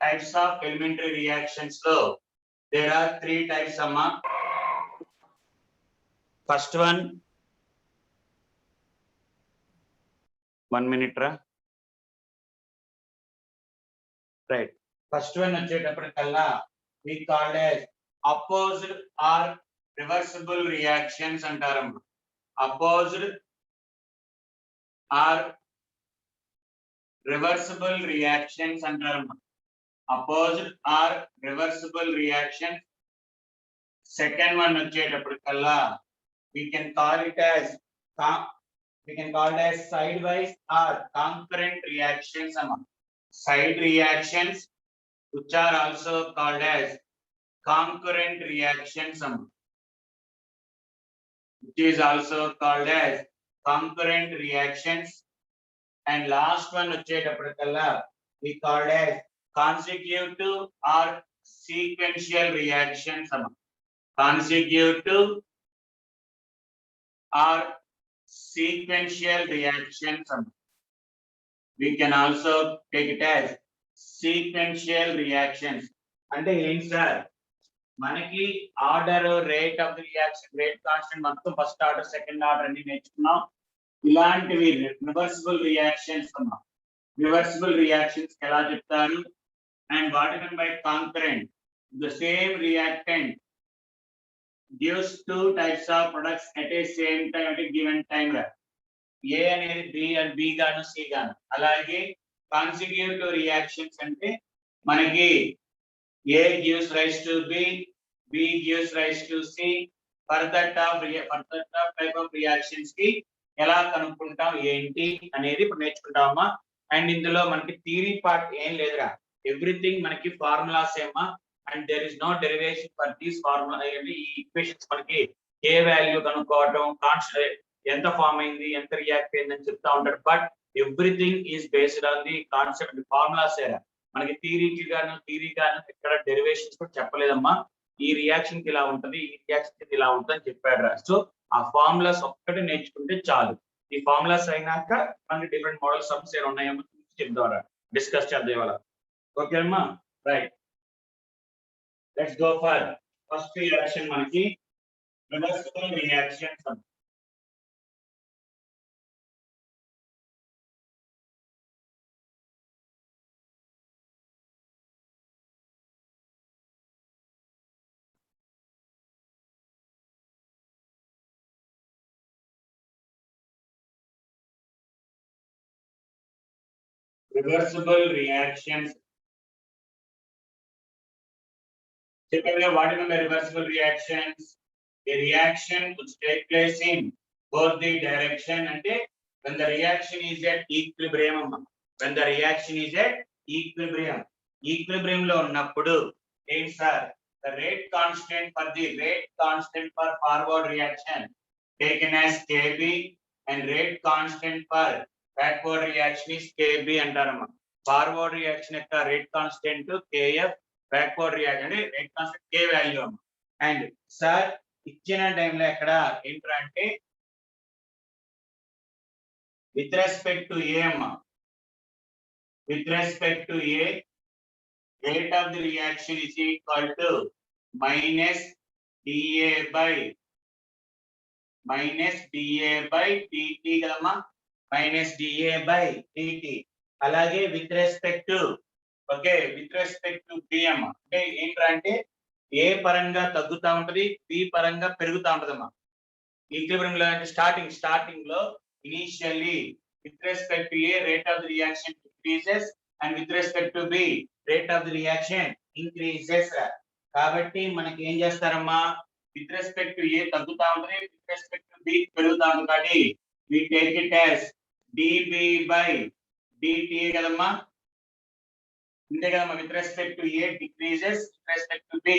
types of elementary reactions lo there are 3 types amma. First one, 1 minute ra. Right. First one వచ్చేటప్పటికల్లా we called as opposed or reversible reactions అంటారమ్మ. Opposed or reversible reactions అంటారమ్మ. Opposed or reversible reactions. Second one వచ్చేటప్పటికల్లా we can call it as sidewise or concurrent reactions amma. Side reactions which are also called as concurrent reactions amma. Which is also called as concurrent reactions. And last one వచ్చేటప్పటికల్లా we called as consecutive or sequential reactions amma. Consecutive or sequential reactions. We can also take it as sequential reactions. అంటే ఏంటి sir, మనకి order, rate of the reaction, rate constant మొత్తం first order second order అన్ని నేర్చుకున్నాం. ఇలాంటివి reversible reactions అమ్మా. Reversible reactions ఎలా చెప్తారు? And what mean by concurrent? The same reactant gives 2 types of products at a same time at a given time ra. A అనేది B and B గాను C గాను. అలాగే consecutive reactions అంటే మనకి A gives rise to B, B gives rise to C. further type of reactions కి ఎలా కనుక్కుంటాం ఏంటి అనేది ఇప్పుడు నేర్చుకుంటామా. అండ్ ఇందులో మనకి థియరీ పార్ట్ ఏం లేదురా, ఎవ్రీథింగ్ మనకి ఫార్ములాస్ ఏమా. And there is no derivation for these formula. ఈ ఈక్వేషన్స్ మనకి k వాల్యూ కనుక్కోవడం, కాన్స్టెంట్ ఎంత ఫామ్ అయింది, ఎంత రియాక్ట్ అయిందని చెప్తా ఉంటారు. But everything is based on the concept formulas ఏరా. మనకి థియరీ గాను ఇక్కడ డెరివేషన్స్ కూడా చెప్పలేదమ్మా. ఈ రియాక్షన్ కి ఇలా ఉంటది, ఈ రియాక్షన్ కి ఇలా ఉంటది అని చెప్పాడు రా. సో ఆ ఫార్ములాస్ ఒక్కటి నేర్చుకుంటే చాలు. ఈ ఫార్ములాస్ అయినాక మనకి డిఫరెంట్ మోడల్ సమ్స్ ఏమైనా ఉన్నాయేమో చెప్తారా, డిస్కస్ చేద్దాం ఇవాళ. ఓకే అమ్మా, right. Let's go for first reaction manaki reversible reactions. Reversible reactions. Typically, what are the reversible reactions? A reaction which take place in both the direction and when the reaction is at equilibrium. When the reaction is at equilibrium. Equilibrium lo unnappudu em sir, the rate constant for forward reaction taken as Kb and rate constant for backward reaction is Kb antarama. Forward reaction yokka rate constant Kf, backward reaction అంటే rate constant k value అమ్మ. And sir ఇచ్చిన టైంలో ఎక్కడ ఏంటంటే with respect to ఏ అమ్మ, with respect to A rate of the reaction is equal to minus dA by dt కదమ్మా, minus dA by dt. అలాగే with respect to okay with respect to b అమ్మ, అంటే ఏంటంటే ఏ పరంగా తగ్గుతా ఉంటది, b పరంగా పెరుగుతా ఉంటదమ్మా. ఈక్విలిబ్రియం లో అంటే స్టార్టింగ్ లో initially with respect to a rate of the reaction decreases and with respect to b rate of the reaction increases. కాబట్టి మనకి ఏం చేస్తారమ్మా, విత్ రెస్పెక్ట్ టు a తగ్గుతా ఉంటది, విత్ రెస్పెక్ట్ టు b పెరుగుతా ఉంటుంది. కాబట్టి we take it as dB by dt కదమ్మా. ఇంతే కదమ్మా, with respect to A decreases, with respect to B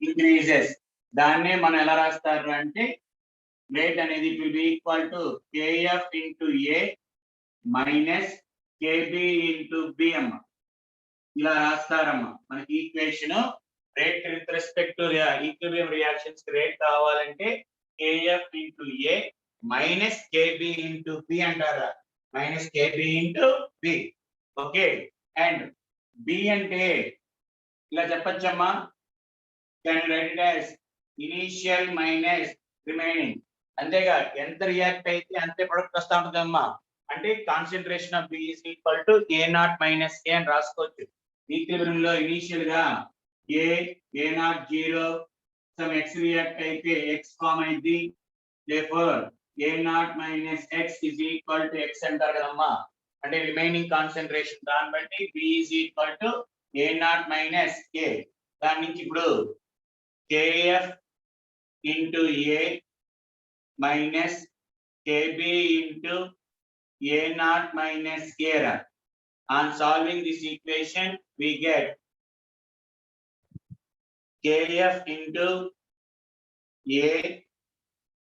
increases. దాన్నే మనం ఎలా రాస్తారు అంటే రేట్ అనేది it will be equal to kf into A minus kb into B అమ్మ. ఇలా రాస్తారమ్మా మనకి equation. Rate with respect to equilibrium reactions rate కావాలంటే kf into A minus kb into B అంటారా, minus kb into B. Okay, and B అంటే ఇలా చెప్పొచ్చమ్మా, can write it as initial minus remaining. అంతేగా, ఎంత రియాక్ట్ అయితే అంతే ప్రొడక్ట్ వస్తా ఉంటుందమ్మా. అంటే concentration of B is equal to A naught minus A అని రాసుకోవచ్చు. ఈక్విలిబ్రియం లో ఇనిషియల్ గా A naught 0, some X react అయితే ఎక్స్ ఫామ్ అయింది. therefore A naught minus X is equal to X అంటారు కదమ్మా. అంటే రిమైనింగ్ కాన్సన్ట్రేషన్, దాన్ని బట్టి B is equal to A naught minus A. దాని నుంచి ఇప్పుడు KF into A minus KB into A naught minus A. On solving this equation, we get KF into A,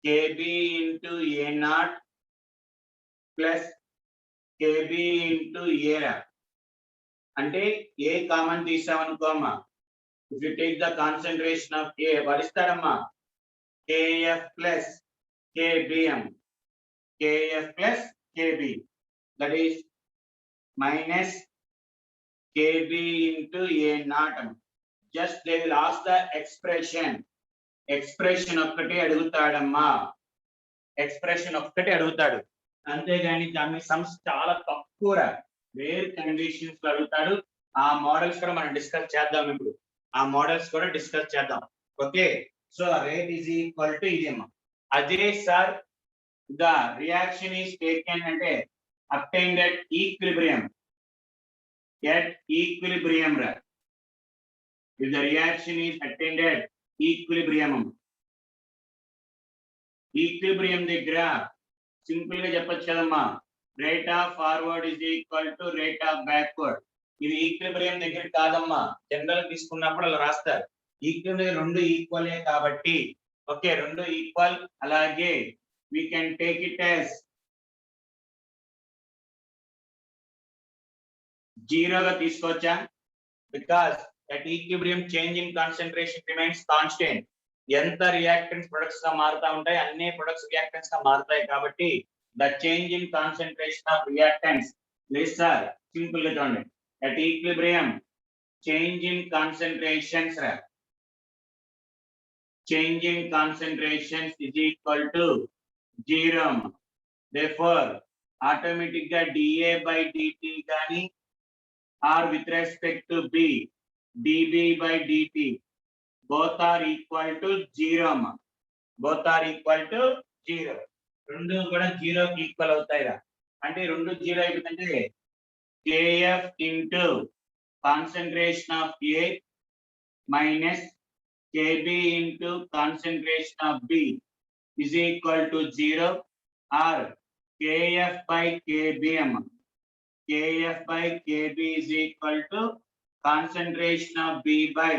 KB into A naught plus KB into A. అంటే A common తీసామనుకోమ్మా. If you take the concentration of A, what is that అమ్మా? KF plus KBM, KF plus KB, that is minus KB into A naught. Just they will ask the expression ఒక్కటే అడుగుతాడమ్మా, expression ఒక్కటే అడుగుతాడు. అంతేగాని దాని sums చాలా తక్కువ rare conditions లో అడుగుతాడు. ఆ మోడల్స్ కూడా మనం డిస్కస్ చేద్దాం. ఇప్పుడు ఆ మోడల్స్ కూడా డిస్కస్ చేద్దాం. Okay, so rate is equal to ఇది అమ్మా. అదే sir the reaction is taken అంటే obtained at equilibrium, if the reaction is attained at equilibrium దగ్గర సింపుల్ గా చెప్పొచ్చు కదమ్మా, rate of forward is equal to rate of backward. ఇది equilibrium దగ్గర కాదమ్మా, జనరల్ తీసుకున్నప్పుడు అలా రాస్తారు. ఈక్విలిబ్రియం రెండు ఈక్వలే కాబట్టి, ఓకే రెండు ఈక్వల్. అలాగే we can take it as 0 గా తీసుకోవచ్చా, because at equilibrium change in concentration remains constant. ఎంత రియాక్టెన్స్ ప్రొడక్ట్స్ గా మారుతా ఉంటాయి, అన్ని ప్రొడక్ట్స్ రియాక్టెన్స్ గా మారుతాయి కాబట్టి the change in concentration of reactants లేదు సార్. సింపుల్ గా చూడండి, at equilibrium change in concentrations is equal to 0. Therefore automatic గా dA by dt గాని or with respect to B dB by dt both are equal to 0. both are equal to 0. రెండు కూడా 0 కి equal అవుతాయిరా. అంటే రెండు 0 అయిపోతుంటే KF into concentration of A minus KB into concentration of B is equal to 0, or KF by KBM. KF by KB is equal to concentration of B by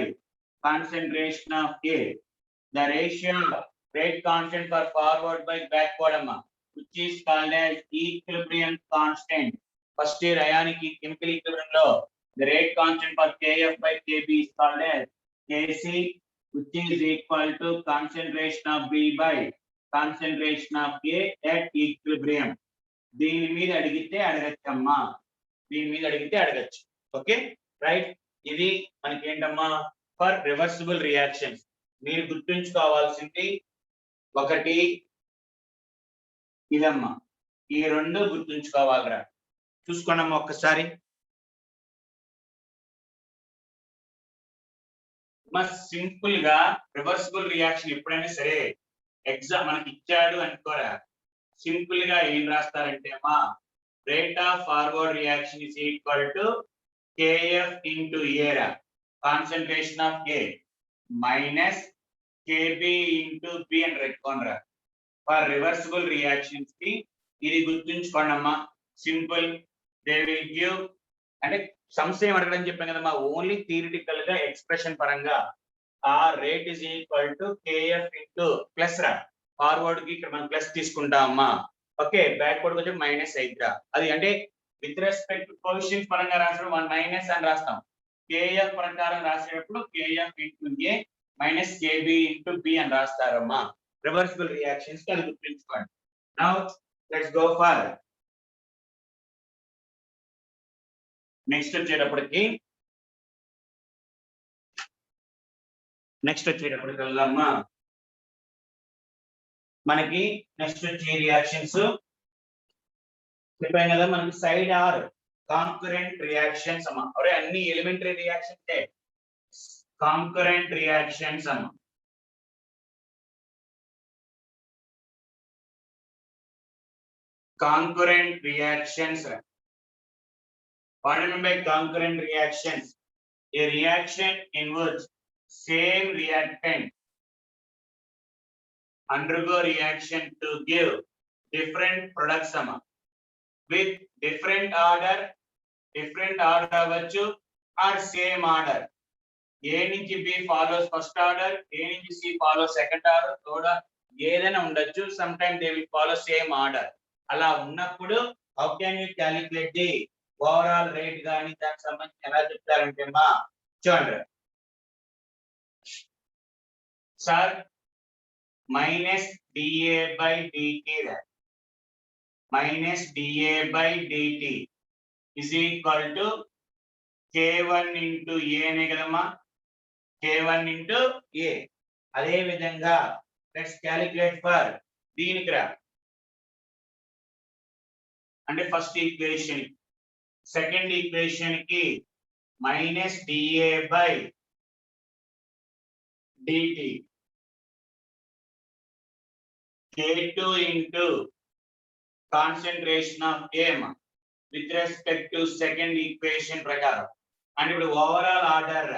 concentration of A. The ratio of rate constant for forward by backward, which is called as equilibrium constant. First year ionic chemical equilibrium lo the rate constant for KF by KB is called as Kc, which is equal to concentration of B by concentration of A at equilibrium. దీని మీద అడిగితే అడగచ్చమ్మా, దీని మీద అడిగితే అడగచ్చు. Okay right, ఇది మనకి ఏంటమ్మా ఫర్ రివర్సిబుల్ రియాక్షన్స్. మీరు గుర్తుంచుకోవాల్సింది ఒకటి ఇదమ్మా, ఈ రెండు గుర్తుంచుకోవాలిరా. చూసుకోండమ్మా ఒక్కసారి. సింపుల్ గా రివర్సిబుల్ రియాక్షన్ ఎప్పుడైనా సరే ఎగ్జామ్ మనకి ఇచ్చాడు అనుకోరా, సింపుల్ గా ఏం రాస్తారంటే అమ్మా, rate of forward reaction is equal to KF into A concentration of A minus KB into B అని పెట్టుకోనరా. ఫర్ రివర్సిబుల్ రియాక్షన్స్ కి ఇది గుర్తుంచుకోండి అమ్మా. సింపుల్, దే విల్ గివ్ అంటే సంశయం అడగడం చెప్పాం కదమ్మా, ఓన్లీ థియరిటికల్ గా ఎక్స్ప్రెషన్ పరంగా ఆ rate is equal to KF into plus రా. ఫార్వర్డ్ కి ఇక్కడ మనం ప్లస్ తీసుకుంటామమ్మా. ఓకే, బ్యాక్వర్డ్ వచ్చి మైనస్ అయిద్దిరా. అది అంటే విత్ రెస్పెక్ట్ టు కోఎఫిషియెంట్స్ పరంగా రాసినప్పుడు మనం మైనస్ అని రాస్తాం. KF ప్రకారం రాసేటప్పుడు KF into A minus KB into B అని రాస్తారమ్మా. రివర్సిబుల్ రియాక్షన్స్ కి అది గుర్తుంచుకోండి. Now let's go for next వచ్చేటప్పటికి నెక్స్ట్ వచ్చేటప్పటికల్లా మనకి నెక్స్ట్ వచ్చే రియాక్షన్స్ చెప్పాం కదా, మనకి సైడ్ ఆర్ కాంకరెంట్ రియాక్షన్స్ అమ్మా. అరే అన్ని ఎలిమెంటరీ రియాక్షన్స్ కాంకరెంట్ రియాక్షన్స్ అమ్మా. concurrent reactions. What do you mean by concurrent reactions? A reaction in which same reactant undergo reaction to give different products with different order అవ్వచ్చు or same order. A నుంచి B follows first order, A నుంచి C follows second order, third order, ఏదైనా ఉండొచ్చు. Sometimes they will follow same order. అలా ఉన్నప్పుడు how can you calculate the overall rate గాని దానికి సంబంధించి ఎలా చెప్తారంటే మా చూడండి sir minus dA by dt minus dA by dt is equal to K1 into A నే కదమ్మా, K1 into A. అదే విధంగా let's calculate for దీనికి రా అంటే ఫస్ట్ ఈక్వేషన్, సెకండ్ ఈక్వేషన్ కి minus DA by DT K2 into concentration of M with respect to second equation ప్రకారం. అంటే ఇప్పుడు ఓవరాల్ ఆర్డర్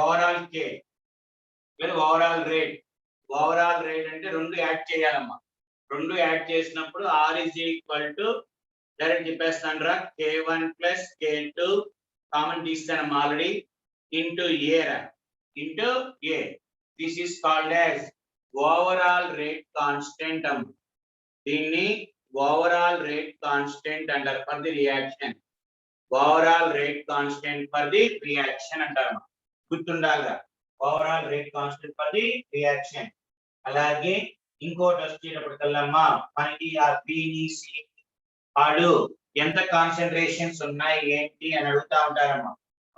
ఓవరాల్ కే లేదా ఓవరాల్ రేట్ అంటే రెండు యాడ్ చేయాలమ్మా. రెండు యాడ్ చేసినప్పుడు R is equal to direct చెప్పేస్తాను రా K1 plus K2 కామన్ తీస్తాను ఆల్రెడీ ఇంటూ A రా into A. This is called as overall rate constant అమ్మ. దీన్ని ఓవరాల్ రేట్ కాన్స్టెంట్ అంటారు for the reaction. Overall rate constant for the reaction అంటారు. గుర్తుండాలిరా overall rate constant for the reaction. అలాగే ఇంకోటి వచ్చేటప్పటికల్లమ్మా మనకి ఆ బిసి ఆడు ఎంత కాన్సన్ట్రేషన్స్ ఉన్నాయి ఏంటి అని అడుగుతా ఉంటారమ్మా.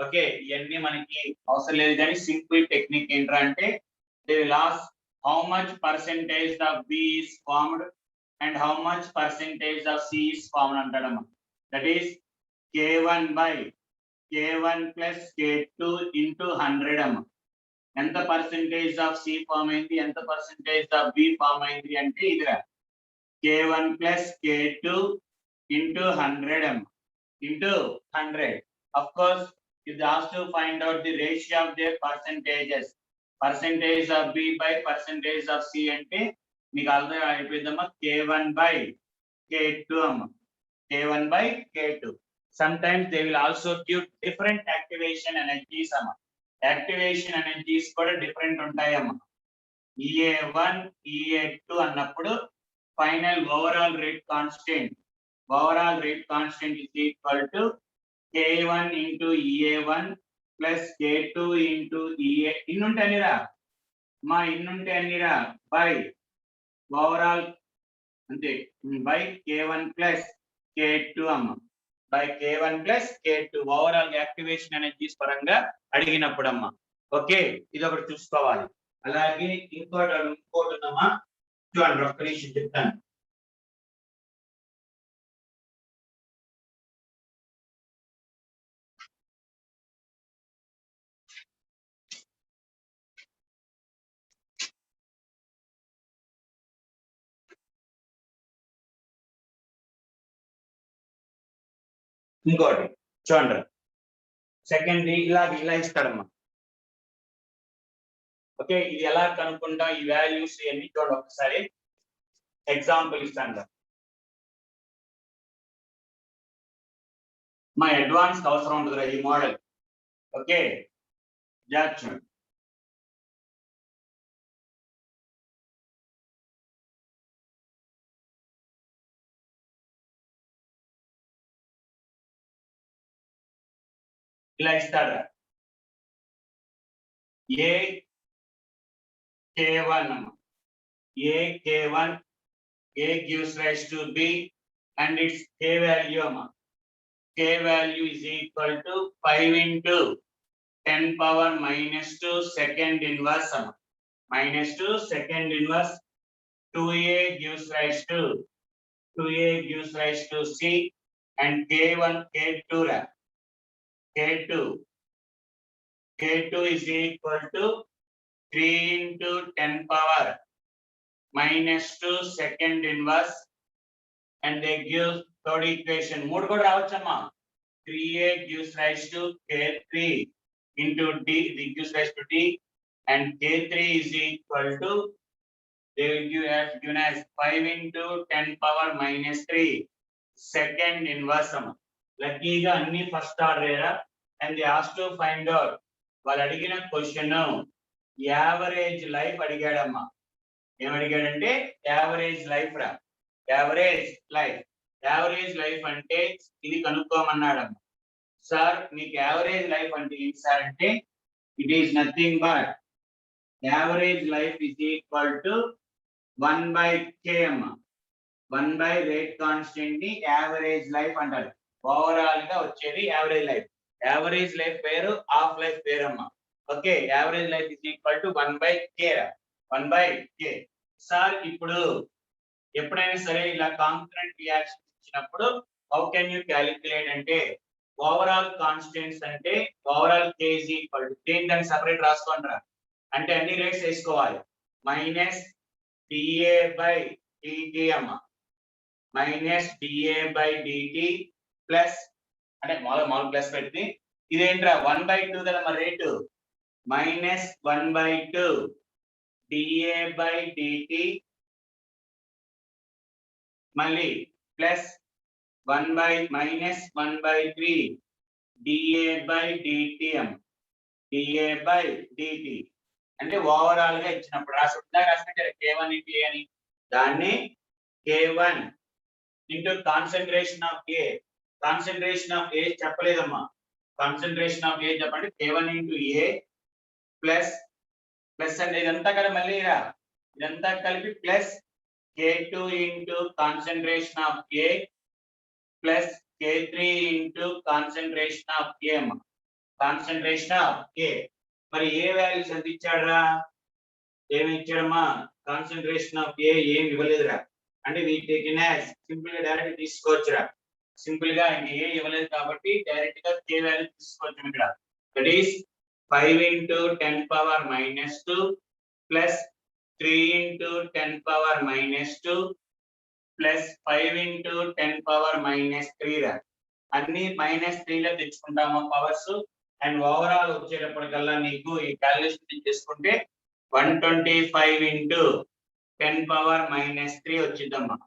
ఓకే ఇవన్నీ మనకి అవసరం లేదు కానీ సింపుల్ టెక్నిక్ ఏంటంటే they will ask how much percentage of B is formed and how much percentage of C is formed అంటాడమ్మా. That is K1 by K1 plus K2 into 100 అమ్మా. ఎంత పర్సెంటేజ్ ఆఫ్ సి ఫామ్ అయింది, ఎంత percentage of B form అయింది అంటే ఇదిరా K1 plus K2 into 100 into 100. Of course, it has to find out the ratio of their percentages. Percentage of B by percentage of C అంటే మీకు అర్థం అయిపోయిందమ్మా. K1 by K2 అమ్మా, K1 by K2. Sometimes they will also give different activation energies అమ్మా. Activation energies కూడా different ఉంటాయమ్మా. EA1 EA2 అన్నప్పుడు final overall rate constant is equal to K1 into EA1 plus K2 into EA ఇన్నుంటే అనిరా మా ఇన్నుంటే అనిరా by overall అంతే by K1 plus K2 అమ్మా, by K1 plus K2 overall activation energies పరంగా అడిగినప్పుడు అమ్మా. Okay ఇది ఒకటి చూసుకోవాలి. అలాగే ఇంకోటి ఉందమ్మా చూడండి ఒక్క నిమిషం చెప్తాను. ఇంకోటి చూడండి సెకండ్ ఇలా ఇస్తాడమ్మా. ఓకే ఇది ఎలా కనుక్కుంటాం ఈ వాల్యూస్ అన్ని చూడండి ఒకసారి ఎగ్జాంపుల్ ఇస్తాను. మా అడ్వాన్స్ అవసరం ఉంటుంది ఈ మోడల్. ఓకే చూడండి ఇలా ఇస్తాడు A K1 A K1 A gives rise to B and its K value K value is equal to 5 into 10 power minus 2 second inverse minus 2 second inverse 2a gives rise to 2a gives rise to c and k1 k2 k2 is equal to 3 into 10 power minus 2 second inverse and they give third equation మూడు కూడా రావచ్చమ్మా 3a gives rise to k3 into d gives rise to d and k3 is equal to they will give as given as 5 into 10 power minus 3 second inverse లక్కీగా అన్ని first order and they asked to find out వాళ్ళు అడిగిన question average life అడిగాడమ్మా ఏమడిగాడంటే average life రా average life అంటే ఇది కనుక్కోమన్నాడమ్మా సార్ మీకు యావరేజ్ లైఫ్ అంటే ఏంటి సార్ అంటే it is nothing but average life is equal to 1/k అమ్మా 1 రేట్ కాన్స్టెంట్ ని యావరేజ్ లైఫ్ అంటారు ఓవరాల్ గా వచ్చేది యావరేజ్ లైఫ్ పేరు హాఫ్ లైఫ్ పేరు అమ్మా okay average life is equal to 1/k sir ఇప్పుడు ఎప్పుడైనా సరే ఇలా కాంకరెంట్ రియాక్షన్ ఇచ్చినప్పుడు హౌ కెన్ యూ క్యాలిక్యులేట్ అంటే ఓవరాల్ కాన్స్టెంట్స్ అంటే overall k is equal to దాన్ని సెపరేట్ రాసుకోండి అంటే అన్ని రేట్స్ వేసుకోవాలి మైనస్ dA/dt అమ్మ మైనస్ dA/dt ప్లస్ అంటే మామూలు ప్లస్ పెట్టి ఇదేంట్రా 1/2 కదా మరి రేటు మైనస్ 1/2 dA/dt మళ్ళీ ప్లస్ మైనస్ 1/3 dA/dt dA/dt అంటే ఓవరాల్ గా ఇచ్చినప్పుడు రాసుకుంటే k1 into a అని దాన్ని k1 into concentration of a చెప్పలేదమ్మా కాన్సంట్రేషన్ ఆఫ్ a చెప్పండి k1 into a ప్లస్ అంటే ఇదంతా కదా మళ్ళీ ఇదంతా కలిపి plus k2 into concentration of a plus k3 into concentration of a మరి ఏ వాల్యూస్ ఎంత ఇచ్చాడరా ఏమి ఇచ్చాడమ్మా కాన్సంట్రేషన్ ఆఫ్ a ఏం ఇవ్వలేదురా అంటే వీ టేకెన్ యాజ్ సింపుల్ గా డైరెక్ట్ తీసుకోవచ్చురా సింపుల్ గా ఏ ఇవ్వలేదు కాబట్టి డైరెక్ట్ గా k వాల్యూ తీసుకోవచ్చు ఇక్కడ that is 5 into 10 power minus 2 plus 3 into 10 power minus 2 plus 5 into 10 power minus 3 రా అన్ని -3 లో తెచ్చుకుంటాము పవర్స్ అండ్ ఓవరాల్ వచ్చేటప్పటికల్లా నీకు ఈ క్యాలిక్యులేషన్ చేసుకుంటే 125 into 10 power minus 3 వచ్చిందమ్మా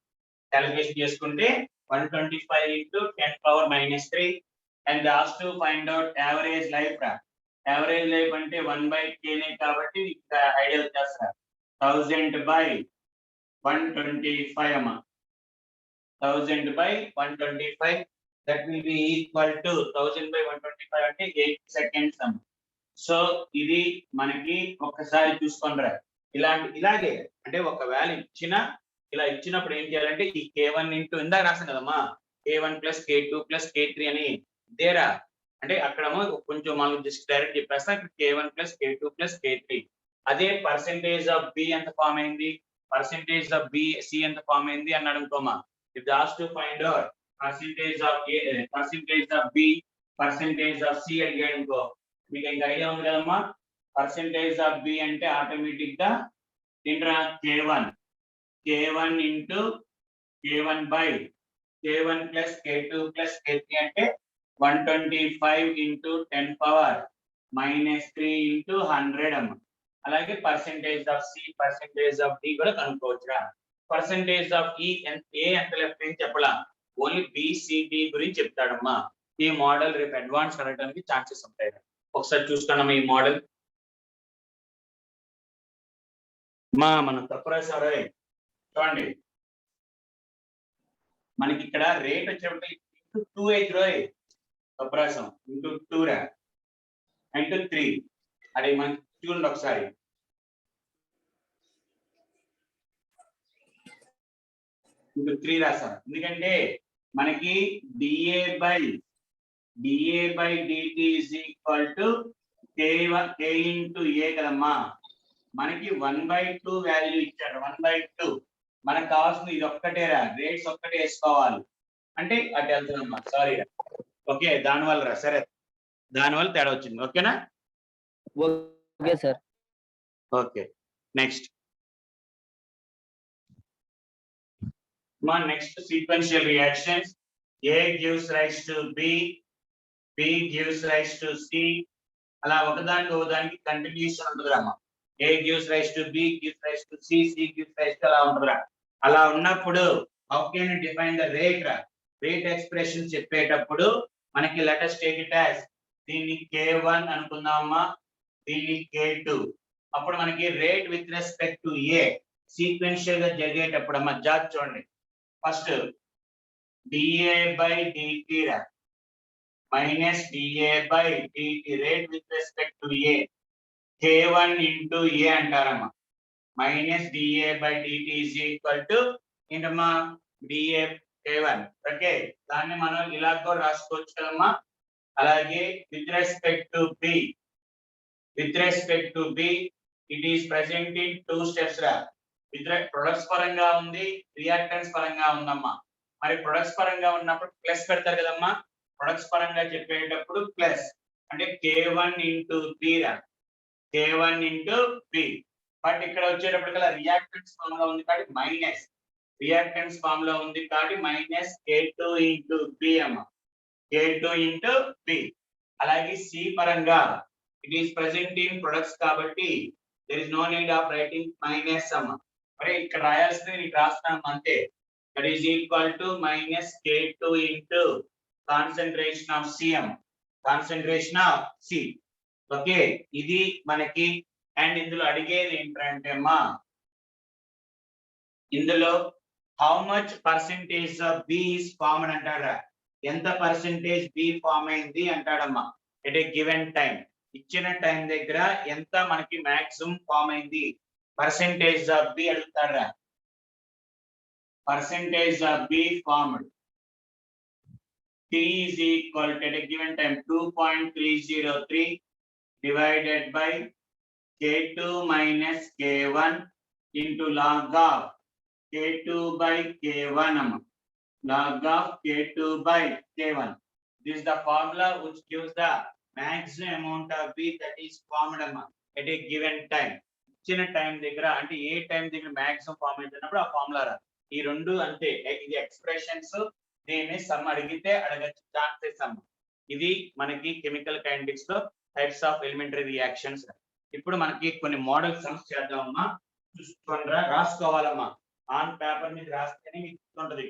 క్యాలిక్యులేషన్ చేసుకుంటే 125 into 10 power minus 3 and they asked to find out average life రా యావరేజ్ లైఫ్ అంటే 1/k నే కాబట్టి ఇక్కడ ఐడియా వచ్చేస్తా 1000/125 అమ్మా 1000/125 that will be equal to 1000/125 అంటే 8 సెకండ్స్ అమ్మా సో ఇది మనకి ఒక్కసారి చూసుకోండిరా ఇలాగే అంటే ఒక వాల్యూ ఇలా ఇచ్చినప్పుడు ఏం చేయాలంటే ఈ k1 ఇంటూ ఇందాక రాసాం కదమ్మా k1 + k2 + k3 అని దేరా అంటే అక్కడేమో కొంచెం మనం జస్ట్ డైరెక్ట్ చెప్పేస్తా k1 + k2 + k3 అదే పర్సెంటేజ్ ఆఫ్ b ఎంత ఫామ్ అయింది పర్సెంటేజ్ ఆఫ్ b c ఎంత ఫామ్ అయింది అన్నాడు అనుకోమా if they ask to find out percentage of a percentage of b percentage of c అడిగాడు అనుకో మీకు ఇంకా ఐడియా ఉంది కదమ్మా పర్సెంటేజ్ ఆఫ్ b అంటే ఆటోమేటిక్ గా ఏంట్రా k1 into k1 + k2 + k3 అంటే 125 into 10 power minus 3 into 100 అమ్మ అలాగే percentage of C percentage of D కూడా కనుక్కోవచ్చురా పర్సెంటేజ్ ఆఫ్ ఏ ఎంత లెఫ్ట్ ఏం చెప్పలా ఓన్లీ బిసిడి గురించి చెప్తాడమ్మా ఈ మోడల్ రేపు అడ్వాన్స్ అడగడానికి ఛాన్సెస్ ఉంటాయి ఒకసారి చూసుకోండి ఈ మోడల్ మనం తప్పు రాసారు చూడండి మనకి ఇక్కడ రేట్ వచ్చేటప్పుడు 2 అప్రాసం ఇంటూ 2 రా ఇంటూ 3 అదే మనం చూడండి ఒకసారి ఇంటూ 3 రాసాం ఎందుకంటే మనకి dA/dt is equal to k into A కదమ్మా, మనకి 1/2 వాల్యూ ఇచ్చాడు. 1/2 మనకు కావాల్సింది ఇది ఒక్కటేరా, రేట్స్ ఒక్కటే వేసుకోవాలి అంటే అటు వెళ్తుందమ్మా. సారీ రా, ఓకే దానివల్ల రా, సరే దానివల్ల తేడా వచ్చింది. ఓకేనా? Okay sir. ఓకే నెక్స్ట్ మా next sequential reactions. A gives rise to B, B gives rise to C, అలా ఒకదానికి కంటిన్యూషన్ ఉంటుంది అమ్మా. A gives rise to B, gives rise to C, C gives rise to అలా ఉంటుందిరా. అలా ఉన్నప్పుడు how can you define the rate రా? Rate expression చెప్పేటప్పుడు మనకి let us take it as దీన్ని K1 అనుకుందామమ్మా, దీన్ని K2. అప్పుడు మనకి rate with respect to A sequential గా జరిగేటప్పుడు అమ్మా జాగ్రత్త చూడండి. ఫస్ట్ dA by dt రా, minus dA by dt rate with respect to A, K1 into A అంటారమ్మా. minus dA by dt is equal to ఏంటమ్మా dA K1. ఓకే, దాన్ని మనం ఇలా కూడా రాసుకోవచ్చు కదమ్మా. అలాగే with respect to B, with respect to B it is present in 2 steps రా. Products పరంగా ఉంది, రియాక్టెన్స్ పరంగా ఉందమ్మా. మరి ప్రొడక్ట్స్ పరంగా ఉన్నప్పుడు ప్లస్ పెడతారు కదమ్మా. ప్రొడక్ట్స్ పరంగా చెప్పేటప్పుడు ప్లస్ అంటే K1 into B రా, K1 into B. బట్ ఇక్కడ వచ్చేటప్పటికల్లా రియాక్టెన్స్ ఫామ్ లో ఉంది కాబట్టి మైనస్, రియాక్టెన్స్ ఫామ్ లో ఉంది కాబట్టి మైనస్ K2 into B అమ్మా, K2 into B. అలాగే C పరంగా it is present in products కాబట్టి there is no need of writing minus అమ్మా. మరి ఇక్కడ రాయాల్సింది నీకు రాస్తాను అంతే. That is equal to minus K2 into concentration of Cm, concentration of C. Okay, ఇది మనకి. అండ్ ఇందులో అడిగేది ఏంటంటే అమ్మా, ఇందులో how much percentage of B is formed అంటారా, ఎంత పర్సెంటేజ్ B ఫామ్ అయింది అంటాడమ్మా. ఎట్ ఏ గివెన్ టైం, ఇచ్చిన టైం దగ్గర ఎంత మనకి మాక్సిమం ఫామ్ అయింది పర్సెంటేజ్ ఆఫ్ B అడుగుతారా. percentage of B formed, T is equal to at a given time 2.303 divided by K2 minus K1 into log of K2 by K1 log of K2 by K1. This is the formula which gives the maximum amount of B that is formed at a given time. ఇచ్చిన time దగ్గర అంటే ఏ time దగ్గర maximum form అయినప్పుడు ఆ formula రా. ఈ రెండు అంతే, ఇది ఎక్స్ప్రెషన్స్. దీన్ని సమ్ అడిగితే అడగచ్చు, ఛాన్సెస్ సమ్. ఇది మనకి కెమికల్ కైనెటిక్స్ లో టైప్స్ ఆఫ్ ఎలిమెంటరీ రియాక్షన్స్. ఇప్పుడు మనకి కొన్ని మోడల్ సమ్స్ చేద్దామమ్మా. చూసుకోండి, రాసుకోవాలమ్మా. ఆన్ పేపర్ మీద రాస్తేనే మీకు గుర్తుంటది,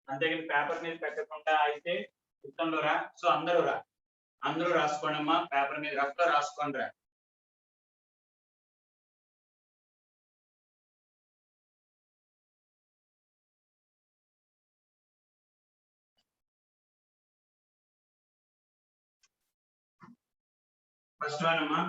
అంతేగాని పేపర్ మీద పెట్టకుండా అయితే గుర్తుండవు రా. సో అందరూ రాసుకోండి అమ్మా, పేపర్ మీద రఫ్ గా రాసుకోండి రా. ఫస్ట్ వన్ అమ్మా,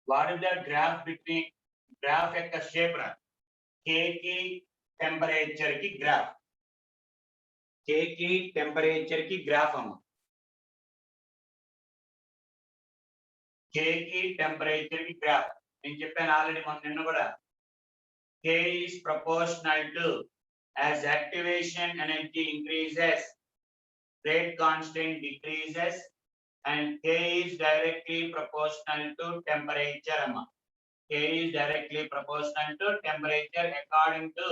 what is the graph between graph యొక్క షేప్ రా. K కి టెంపరేచర్ కి గ్రాఫ్, K కి టెంపరేచర్ కి గ్రాఫ్ అమ్మా. K కి టెంపరేచర్ కి గ్రాఫ్ నేను చెప్పాను ఆల్రెడీ నిన్న కూడా. K is proportional to as activation energy increases, rate constant decreases, and K is directly proportional to temperature amma. K is directly proportional to temperature according to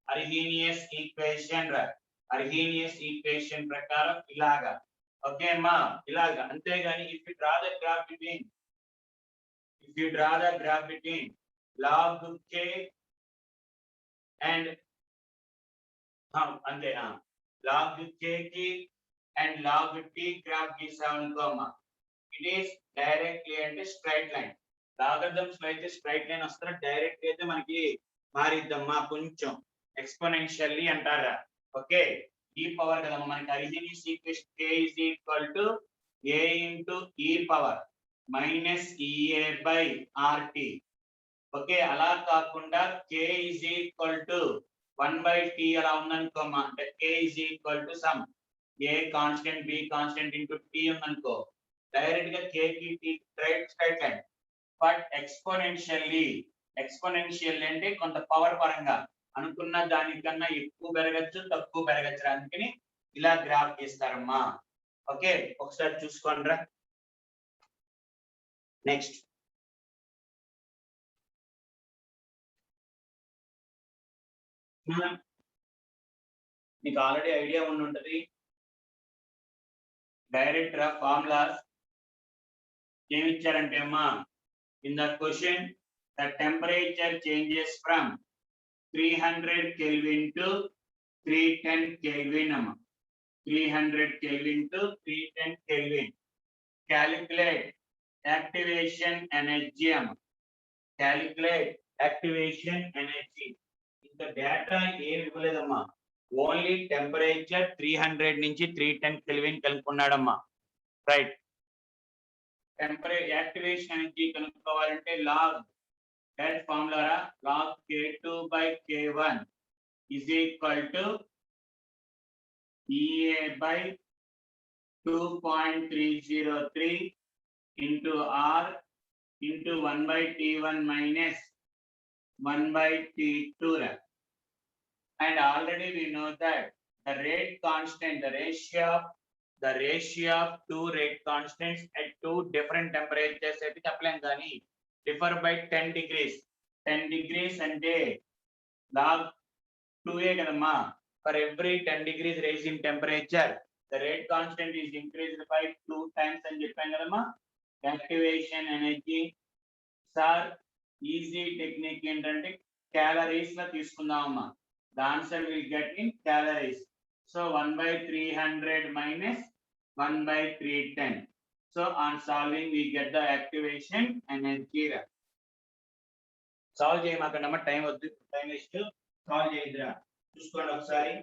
Arrhenius equation ra. Arrhenius equation prakaram ilaga. Okay ma, ilaga ante gani if you draw the graph between log K and ante log K ki and log T graph గీసామనుకో అమ్మా, it is directly అంటే straight line. Logarithms లో అయితే straight line వస్తారు, direct అయితే మనకి మారిద్దమ్మా, కొంచెం exponentially అంటారా. Okay, ఈ పవర్ కదమ్మా మనకి Arrhenius equation K is equal to A into e power minus EA by RT. Okay, అలా కాకుండా కే ఈజ్ ఈక్వల్ టు 1/t అలా ఉందనుకోమా, అంటే K is equal to some A constant B constant into T ఉందనుకో, direct గా K కి T straight line. But exponential అంటే కొంత పవర్ పరంగా అనుకున్న దానికన్నా ఎక్కువ పెరగచ్చు తక్కువ పెరగచ్చు, అందుకని ఇలా గ్రాఫ్ గీస్తారమ్మా. ఓకే, ఒకసారి చూసుకోండి. నెక్స్ట్ మీకు ఆల్రెడీ ఐడియా ఉండి ఉంటది, డైరెక్ట్ రా ఫార్ములాస్ ఏమి ఇచ్చారంటే అమ్మా, in the question the temperature changes from 300 Kelvin to 310 Kelvin అమ్మా. 300 Kelvin to 310 Kelvin. Calculate activation energy అమ్మా. Calculate activation energy. ఇంత డేటా ఏమి ఇవ్వలేదమ్మా, ఓన్లీ టెంపరేచర్ 300 నుంచి 310 కెల్విన్ కనుక్కున్నాడమ్మా. రైట్, యాక్టివేషన్ ఎనర్జీ కనుక్కోవాలంటే log direct formula, log K2 by K1 is equal to EA by 2.303 into R into 1/T1 minus 1/T2. And already we know that the rate constant, the ratio of two rate constants at two different temperatures అయితే చెప్పలేం కానీ differ by 10 degrees. 10 degrees అంటే log 2a కదమ్మా. For every 10 degrees raise in temperature, the rate constant is increased by 2 times అని చెప్పాం కదమ్మా. Activation energy sir easy technique ఏంటంటే calories లో తీసుకుందామమ్మా. The answer will get in calories. So 1/300 minus 1/310. So on solving we get the activation energy. Solve చేయమాకండమ్మా, time వద్దు, time waste. Solve చేయద్దురా, చూసుకోండి ఒకసారి.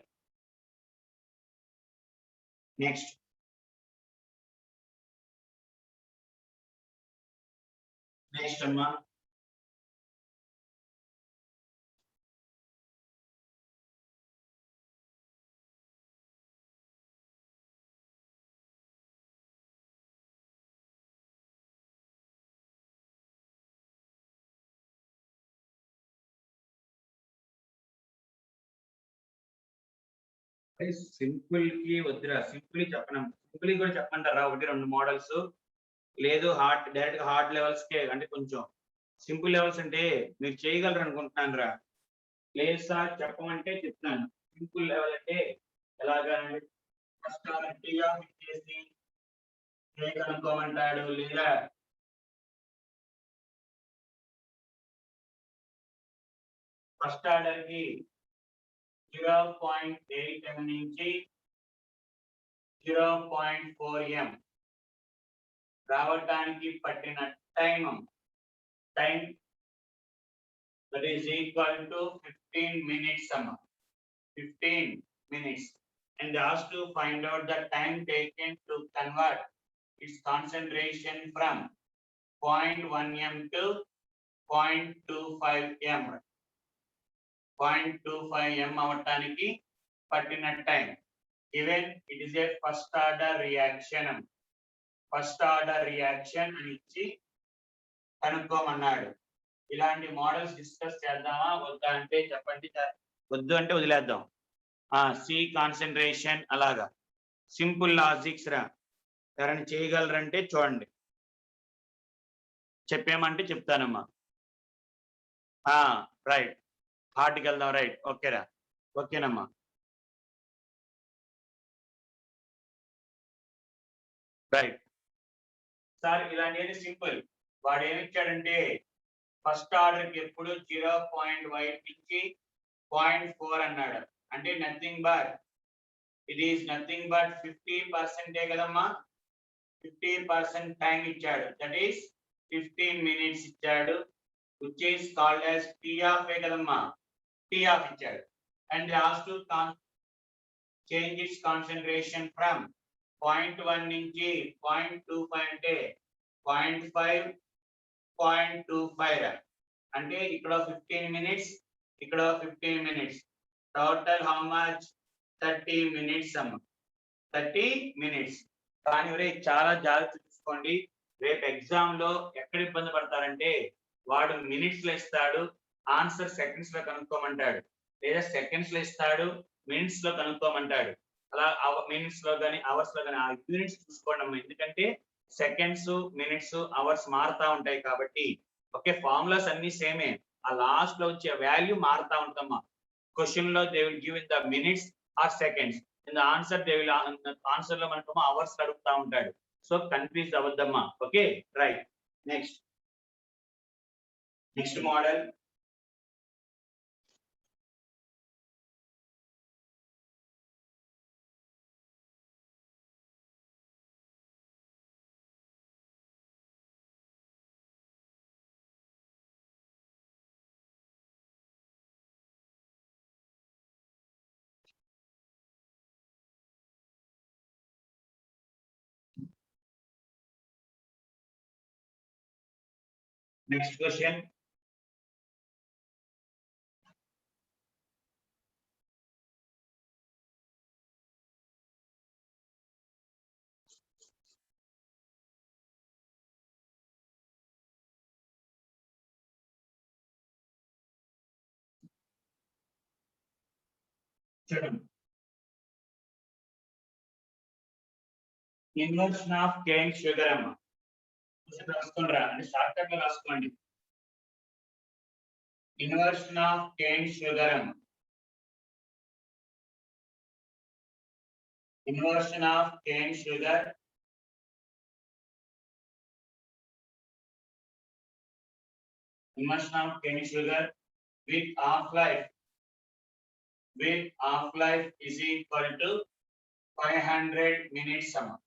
నెక్స్ట్ అమ్మా, సింపుల్ కి వద్దురా, సింపుల్ చెప్పను, సింపుల్ కూడా చెప్పంటారా, 1-2 మోడల్స్ లేదు, హార్డ్ డైరెక్ట్ గా హార్డ్ లెవెల్స్ కే, అంటే కొంచెం సింపుల్ లెవెల్స్ అంటే మీరు చేయగలరు అనుకుంటున్నాను రా. లేదు సార్ చెప్పమంటే చెప్తాను. సింపుల్ లెవెల్ అంటే ఎలాగా, ఫస్ట్ టీగా చేసి కనుక్కోమంటాడు, లేదా ఫస్ట్ ఆర్డర్ కి 0.8 m నుంచి 0.4 m రావడానికి పట్టిన time that is equal to 15 minutes అమ్మ. 15 minutes, and they asked to find out the time taken to convert its concentration from 0.1 m to 0.25 m. 0.25 m అవటానికి పట్టిన time. Even it is a first order reaction అని ఇచ్చి కనుక్కోమన్నాడు. ఇలాంటి models discuss చేద్దామా వద్దా అంటే చెప్పండి, వద్దు అంటే వదిలేద్దాం. సి కాన్సన్ట్రేషన్ అలాగా సింపుల్ లాజిక్స్ రా, ఎవరైనా చేయగలరంటే చూడండి, చెప్పేమంటే చెప్తానమ్మా. రైట్, హార్ట్కి వెళ్దాం. రైట్, ఓకేరా, ఓకేనమ్మా. రైట్ సార్, ఇలాంటి సింపుల్. వాడు ఏమి ఇచ్చాడంటే ఫస్ట్ ఆర్డర్ కి ఎప్పుడు 0.1 నుంచి 0.4 అన్నాడు, అంటే nothing but it is nothing but 50% కదమ్మా. 50% టైం ఇచ్చాడు, దట్ ఈస్ 15 minutes ఇచ్చాడు, which is called as T of A కదమ్మా. T of ఇచ్చాడు, and they asked to change its concentration from 0.1 నుంచి 0.25 అంటే 0.5 0.25 అంటే ఇక్కడ 15 minutes ఇక్కడ 15 minutes total how much 30 minutes అమ్మ 30 minutes కానీ చాలా జాగ్రత్త చూసుకోండి రేపు ఎగ్జామ్ లో ఎక్కడ ఇబ్బంది పడతారంటే వాడు మినిట్స్ లో ఇస్తాడు ఆన్సర్ సెకండ్స్ లో కనుక్కోమంటాడు లేదా సెకండ్స్ లో ఇస్తాడు మినిట్స్ లో కనుక్కోమంటాడు అలా మినిట్స్ లో కానీ అవర్స్ లో కానీ ఆ యూనిట్స్ చూసుకోండి అమ్మా ఎందుకంటే సెకండ్స్ మినిట్స్ అవర్స్ మారుతా ఉంటాయి కాబట్టి ఓకే ఫార్ములాస్ అన్ని సేమే ఆ లాస్ట్ లో వచ్చే వాల్యూ మారుతా ఉంటమ్మా క్వశ్చన్ లో they will give in the minutes or seconds in the answer they will answer లో మనకు అవర్స్ అడుగుతా ఉంటాడు సో కన్ఫ్యూజ్ అవ్వద్దమ్మా okay right next model Next question. Inversion of cane sugar అమ్మ రాసుకోండిరా అంటే షార్ట్ కట్ లో రాసుకోండి ఇన్వర్షన్ ఆఫ్ కేన్ షుగర్ అమ్మ inversion of cane sugar inversion of cane sugar with half life is equal to 500 minutes summer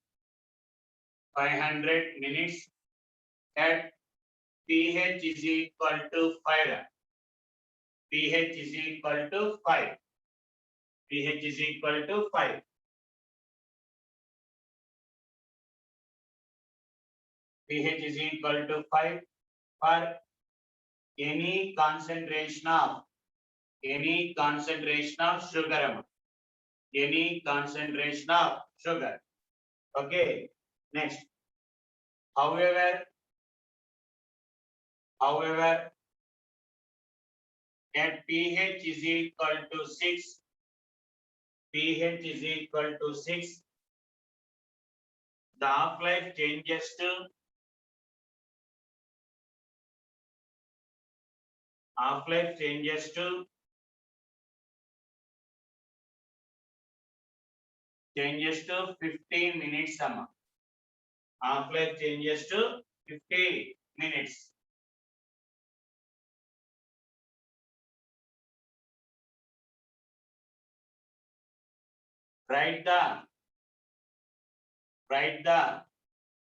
500 minutes at pH is equal to 5 pH is equal to 5 pH is equal to 5 pH is equal to 5 for any concentration of sugar any concentration of sugar okay next however at pH is equal to 6 pH is equal to 6 the half life changes to half-life changes to 15 minutes amma half-life changes to 50 minutes write the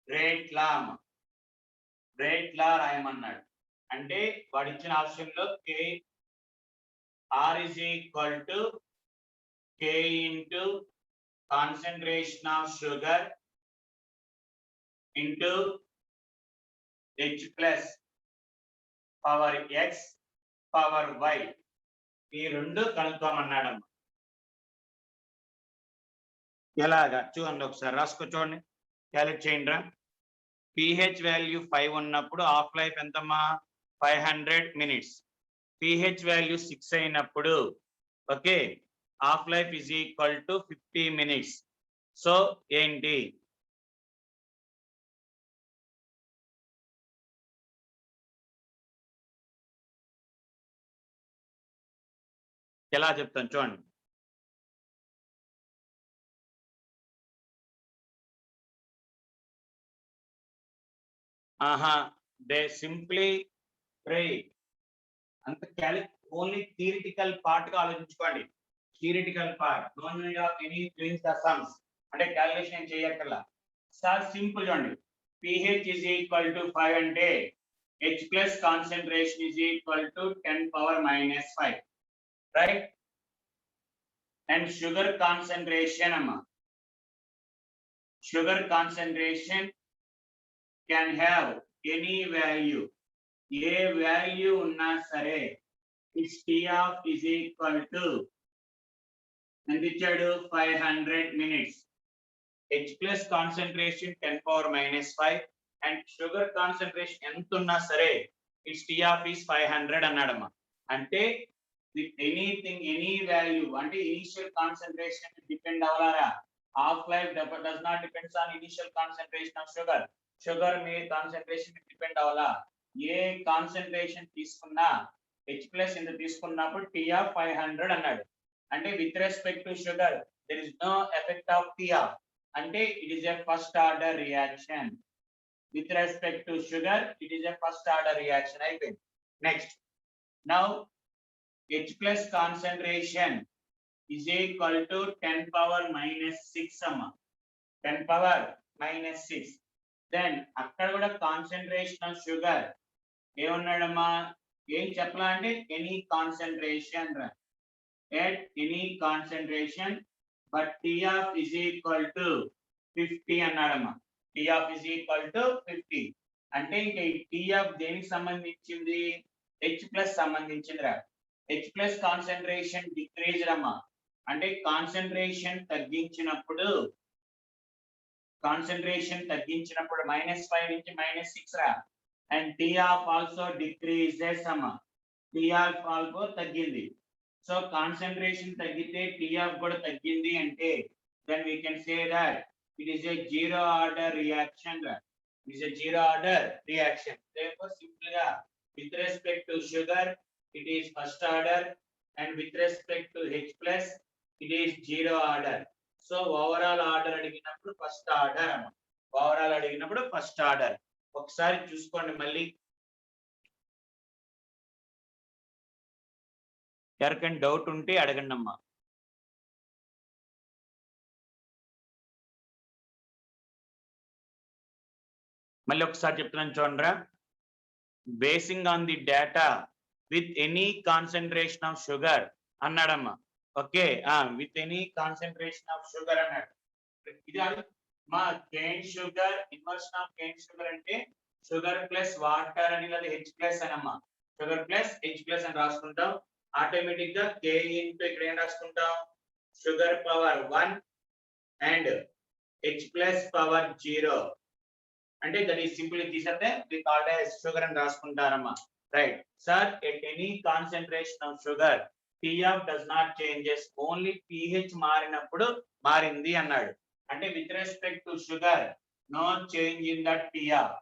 rate law రాయమన్నాడు అంటే వాడు ఇచ్చిన option లో k r is equal to k into concentration of sugar into h plus power x power y ఈ రెండు కనుక్కోమన్నాడు ఎలాగా చూడండి ఒకసారి రాసుకో చూడండి క్యాలిక్యులేట్ చేయండి రా pH వాల్యూ 5 ఉన్నప్పుడు హాఫ్ లైఫ్ ఎంతమ్మా 500 minutes pH వాల్యూ 6 అయినప్పుడు okay half life is equal to 50 minutes so ఏంటి ఎలా చెప్తాను చూడండి they simply pray అంత ఓన్లీ థియరిటికల్ పార్ట్ గా ఆలోచించుకోండి theoretical part no need of any doing the sums అంటే క్యాలిక్యులేషన్ చేయక్కర్లా సార్ సింపుల్ చూడండి pH is equal to 5 అంటే H plus concentration is equal to 10 power minus 5 right and sugar concentration amma sugar concentration can have any value, A value ఉన్నా సరే, its T of is equal to ఎంత ఇచ్చాడు 500 minutes. H plus concentration 10 power minus 5 and sugar concentration ఎంత ఉన్నా సరే its T of is 500 అన్నాడమ్మా. అంటే with anything, any value, అంటే initial concentration depend అవ్వాలా? Half life does not depends on initial concentration of sugar. Sugar మీద concentration depend అవ్వాలా? ఏ concentration తీసుకున్నా H plus ఎంత తీసుకున్నప్పుడు T of 500 అన్నాడు. అంటే with respect to sugar there is no effect of T of, అంటే it is a first order reaction. With respect to sugar it is a first order reaction అయిపోయింది. Next, now H plus concentration is equal to 10 power minus 6 అమ్మా, 10 power minus 6. Then అక్కడ కూడా concentration of sugar ఏమన్నాడమ్మా, ఏం చెప్పాలా అంటే any concentration రా, at any concentration but T of is equal to 50 అన్నాడమ్మా. T of is equal to 50 అంటే ఇంకా ఈ T of దేనికి సంబంధించింది, H plus సంబంధించిందిరా. H plus concentration decreased అమ్మా, అంటే కాన్సంట్రేషన్ తగ్గించినప్పుడు -5 నుంచి -6 రా, and T of also decreases అమ్మా, T of also తగ్గింది. సో కాన్సంట్రేషన్ తగ్గితే T of కూడా తగ్గింది అంటే then we can say that it is a zero order reaction రా, it is a zero order reaction. Therefore simple గా with respect to sugar it is first order and with respect to H plus it is zero order. So overall order అడిగినప్పుడు first order అన్న, overall అడిగినప్పుడు first order. ఒకసారి చూసుకోండి మళ్ళీ, ఎవరికైనా doubt ఉంటే అడగండి అమ్మా. మళ్ళీ ఒకసారి చెప్తున్నాను చూడండిరా. Basing on the data with any concentration of sugar అన్నాడమ్మా. Okay, with any concentration of sugar అన్నాడు. ఇది మా cane sugar, inversion of cane sugar అంటే షుగర్ ప్లస్ వాటర్ అని, లేదా H ప్లస్ అనమ్మా. షుగర్ ప్లస్ H ప్లస్ అని రాసుకుంటాం. ఆటోమేటిక్ గా K ఇంటూ ఇక్కడ ఏం రాసుకుంటాం, sugar power 1 and H plus power 0 అంటే దట్ ఈస్ సింపుల్ తీసేస్తే వి కాల్డ్ యాస్ షుగర్ అని రాసుకుంటారమ్మా. Right sir, at any concentration of sugar T of does not changes, only pH మారినప్పుడు మారింది అన్నాడు. అంటే with respect to sugar no change in that T of.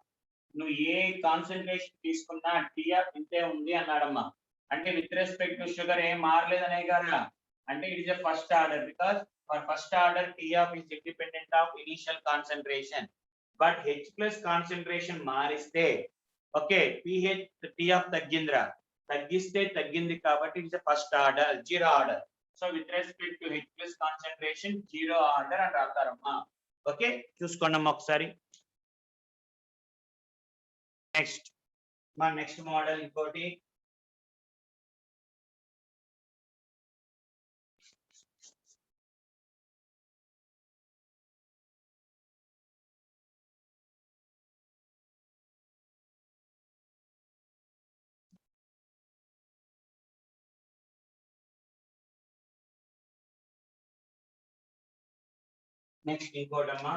నువ్వు ఏ concentration తీసుకున్నా T of ఇంతే ఉంది అన్నాడమ్మా. అంటే విత్ రెస్పెక్ట్ టు షుగర్ ఏం మారలేదనే కదా, అంటే it is a first order because for first order T of is independent of initial concentration. But H plus concentration మారిస్తే ఓకే pH T of తగ్గిందిరా, తగ్గిస్తే తగ్గింది కాబట్టి it's first order, zero order. So with respect to H plus concentration zero order అని రాస్తారమ్మా. Okay, చూసుకోండి అమ్మా ఒకసారి. Next మా next model ఇంకోటి, నెక్స్ట్ ఇంకోటమ్మా.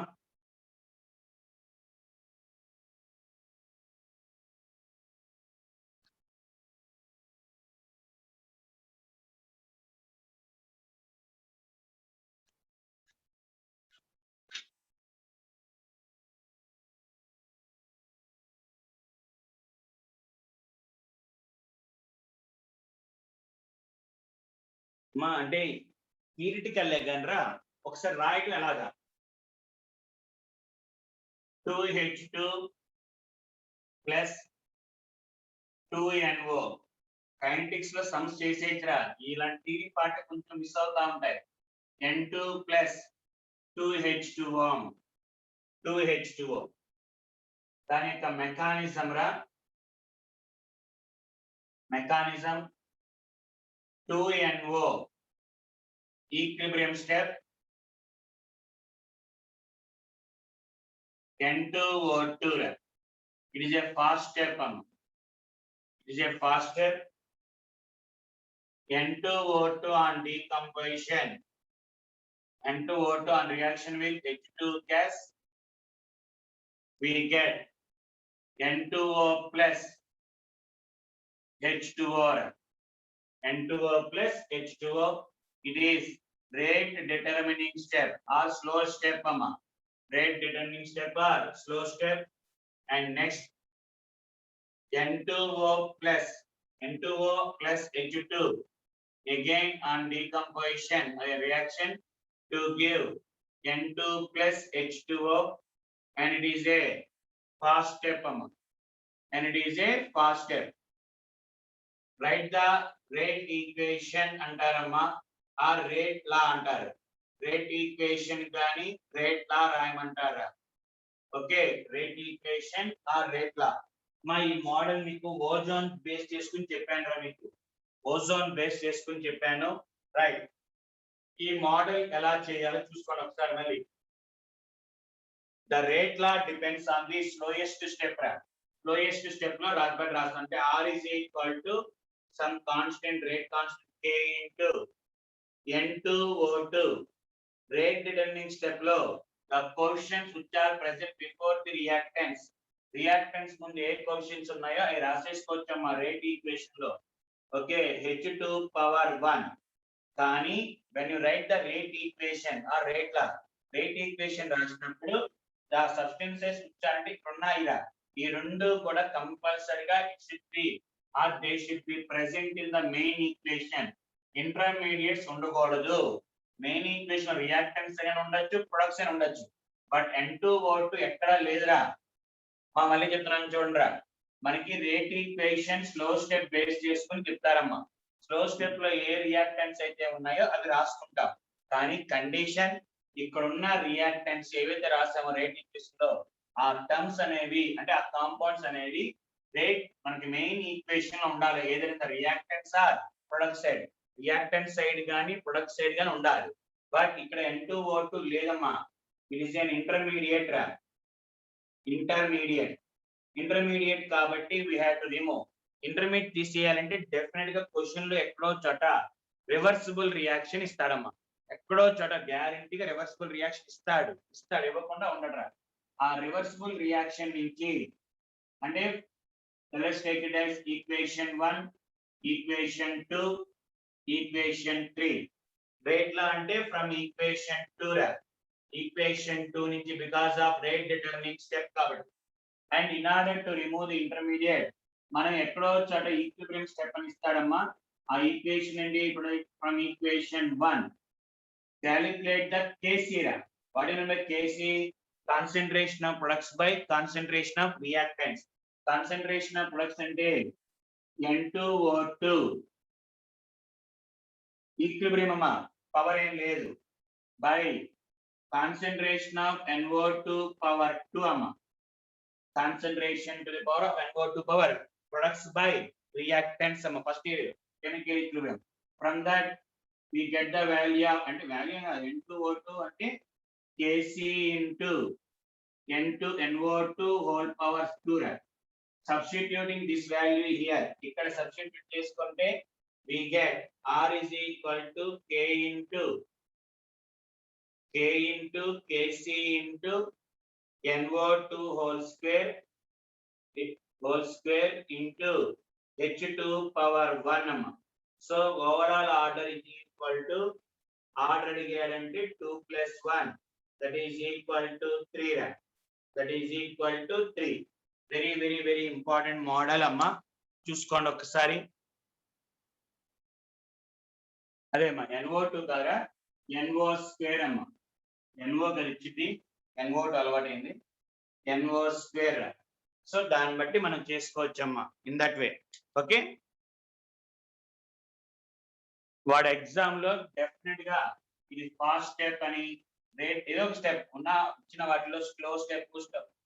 మా అంటే థియరిటికల్ లెగన్రా, ఒకసారి రాయటం ఎలాగా, 2H2 ప్లస్ 2NO. కైనెటిక్స్ లో సమ్స్ చేసేట్రా, ఇలాంటి థియరీ పార్ట్ కొంచెం మిస్ అవుతా ఉంటాయి. N2 ప్లస్ 2H2O, 2H2O దాని యొక్క మెకానిజం రా, mechanism 2NO equilibrium step, N2O2 It is a fast step. It is a fast step. N2O2 on decomposition. N2O2 on reaction with H2 gas. We get N2O plus H2O. N2O plus H2O. It is rate determining step or slow step. Rate determining step or slow step. And next N2O plus H2 again on decomposition a reaction to give N2 plus H2O, and it is a fast step. And it is a fast step. Write the rate equation అంటారమ్మా ఆ rate లా అంటారు. Rate equation కానీ rate లా రాయమంటారా? Okay, rate equation ఆ rate లా. మా ఈ model మీకు ozone base చేసుకుని చెప్పాను రా, మీకు ఓజోన్ బేస్ చేసుకుని చెప్పాను. రైట్, ఈ మోడల్ ఎలా చేయాలో చూసుకోండి ఒకసారి మళ్ళీ. The rate law depends on the slowest step రా. స్లోయెస్ట్ స్టెప్ లో రాసుకుంటే R is equal to some constant rate constant K into N2O2. Rate determining step లో the coefficients which are present before the reactants. Reactants ముందు ఏ coefficients ఉన్నాయో అవి రాసేసుకోవచ్చమ్మా rate equation లో. Okay, H2 power 1. కానీ when you write the rate equation or rate law, rate equation రాసినప్పుడు the substances which are అంటే ఇక్కడ ఉన్నాయిరా, ఈ రెండు కూడా కంపల్సరీగా it should be or they should be present in the main equation. Intermediates ఉండకూడదు. మెయిన్ ఈక్వేషన్ రియాక్టెన్స్ అయినా ఉండొచ్చు, ప్రొడక్ట్స్ అయినా ఉండొచ్చు. బట్ N2O2 ఎక్కడా లేదురా. మళ్ళీ చెప్తున్నాను చూడరా, మనకి rate equation slow step base చేసుకుని చెప్తారమ్మా. స్లో స్టెప్ లో ఏ రియాక్టెన్స్ అయితే ఉన్నాయో అది రాసుకుంటాం. కానీ కండిషన్ ఇక్కడ ఉన్న రియాక్టెన్స్ ఏవైతే రాసామో రేట్ ఈక్వేషన్ లో ఆ టర్మ్స్ అనేవి అంటే ఆ కాంపౌండ్స్ అనేవి రేట్ మనకి మెయిన్ ఈక్వేషన్ లో ఉండాలి. ఏదైనా reactants or product side, reactant side గానీ ప్రొడక్ట్ సైడ్ గానీ ఉండాలి. బట్ ఇక్కడ N2O2 లేదమ్మా. ఇట్ ఇస్ ఎన్ ఇంటర్మీడియట్ రా. ఇంటర్మీడియట్ కాబట్టి we have to remove. Intermediate తీసేయాలంటే డెఫినెట్ గా క్వశ్చన్ లో ఎక్కడో చోట రివర్సిబుల్ రియాక్షన్ ఇస్తాడమ్మా. ఎక్కడో చోట గ్యారెంటీగా రివర్సిబుల్ రియాక్షన్ ఇస్తాడు. ఇవ్వకుండా ఉండడరా. ఆ రివర్సిబుల్ రియాక్షన్ నుంచి అంటే let's take it as equation 1, equation 2, equation 3. Rate law అంటే from equation 2 రా. equation 2 నుంచి because of rate determining step కాబట్టి. And in order to remove the intermediate మనం ఎక్కడో చోట ఈక్విలిబ్రియం స్టెప్ అని ఇస్తాడమ్మా. ఆ ఈక్వేషన్ అండి ఇప్పుడు from equation 1 calculate the Kc రా. What do you mean by Kc? Concentration of products by concentration of reactants. Concentration of products అంటే N2O2 equilibrium అమ్మా, పవర్ ఏం లేదు, by concentration of NO2 power 2 అమ్మా. Concentration to the power of NO2 power products by reactants అమ్మా. First chemical equilibrium. From that we get the value of అంటే value N2O2 అంటే Kc into NO2 whole power 2 రా. Substituting this value here, ఇక్కడ substitute చేసుకుంటే we get R is equal to K into Kc into NO2 whole square into H2 power 1 అమ్మా. So overall order is equal to order అడిగారంటే 2 plus 1 that is equal to 3 రా. That is equal to 3. Very very very important model అమ్మా. చూసుకోండి ఒకసారి. అదేమ్మా NO2 కాదా, NO square అమ్మా. NO కలిసింది, NO2 అలవాటైంది, NO square. So దాన్ని బట్టి మనం చేసుకోవచ్చమ్మా ఇన్ దట్ వే. ఓకే, వాడు ఎగ్జామ్ లో డెఫినెట్ గా ఇది ఫాస్ట్ స్టెప్ అని రేట్ ఏదో ఒక స్టెప్ ఉన్న ఇచ్చిన వాటిలో స్లో స్టెప్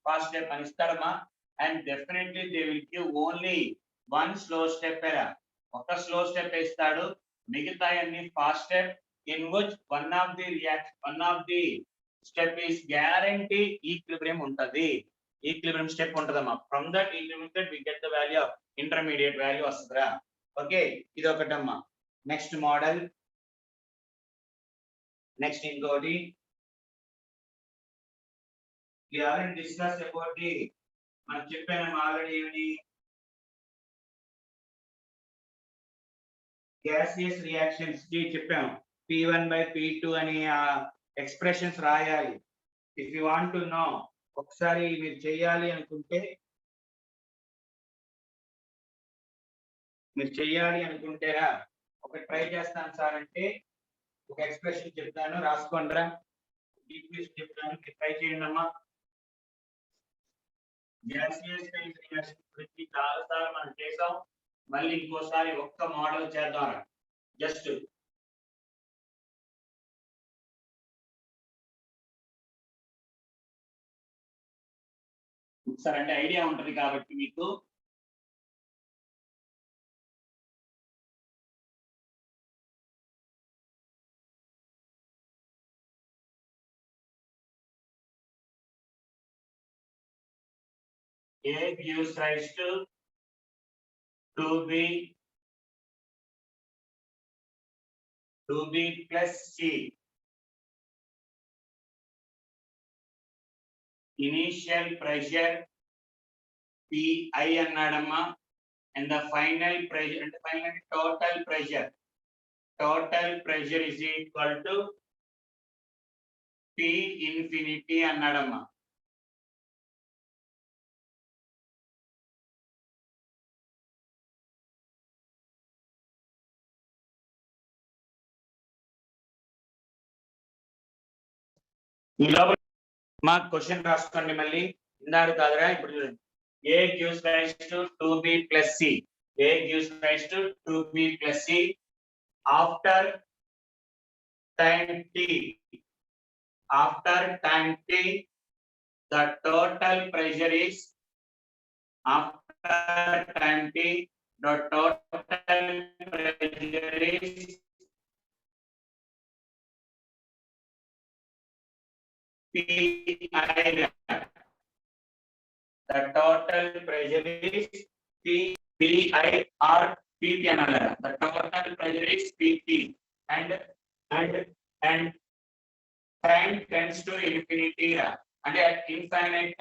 ఫాస్ట్ స్టెప్ అని ఇస్తాడమ్మా. And definitely they will give only one slow step era. ఒక స్లో స్టెప్ ఇస్తాడు, మిగతా అన్ని fast step in which one of the step is guarantee equilibrium ఉంటది. ఈక్విలిబ్రియం స్టెప్ ఉంటదమ్మా. From that equilibrium step we get the value of intermediate value వస్తుందిరా. Okay, ఇది ఒకటమ్మా. Next model, next ఇంకోటి we already discussed about the మనం చెప్పాను already ఏమని gaseous reactions కి చెప్పాం P1 by P2 అని ఎక్స్ప్రెషన్స్ రాయాలి. If you want to know ఒకసారి మీరు చేయాలి అనుకుంటేరా ఒక ట్రై చేస్తాను సార్ అంటే ఒక ఎక్స్ప్రెషన్ చెప్తాను, రాసుకోండిరా. ఈక్వేషన్ చెప్తాను, ట్రై చేయండి అమ్మా. గ్యాసియస్ ఫేజ్ రియాక్షన్ గురించి చాలా సార్లు మనం చేసాం, మళ్ళీ ఇంకోసారి ఒక్క మోడల్ చేద్దాం. జస్ట్ ఒకసారి అంటే ఐడియా ఉంటది కాబట్టి మీకు. A gives rise to 2B plus C. Initial pressure Pi అన్నాడమ్మా, and the final pressure and finally total pressure is equal to P infinity అన్నాడమ్మా. ఈ లోపల మా క్వశ్చన్ రాసుకోండి మళ్ళీ. ఇందాడు కాదురా, ఇప్పుడు చూడండి. A gives rise to 2B plus C. A gives rise to 2B plus C after time t. After time t, the total pressure is Pi. The total pressure is Pi or Pt another. The total pressure is Pt, and time tends to infinity, and at infinite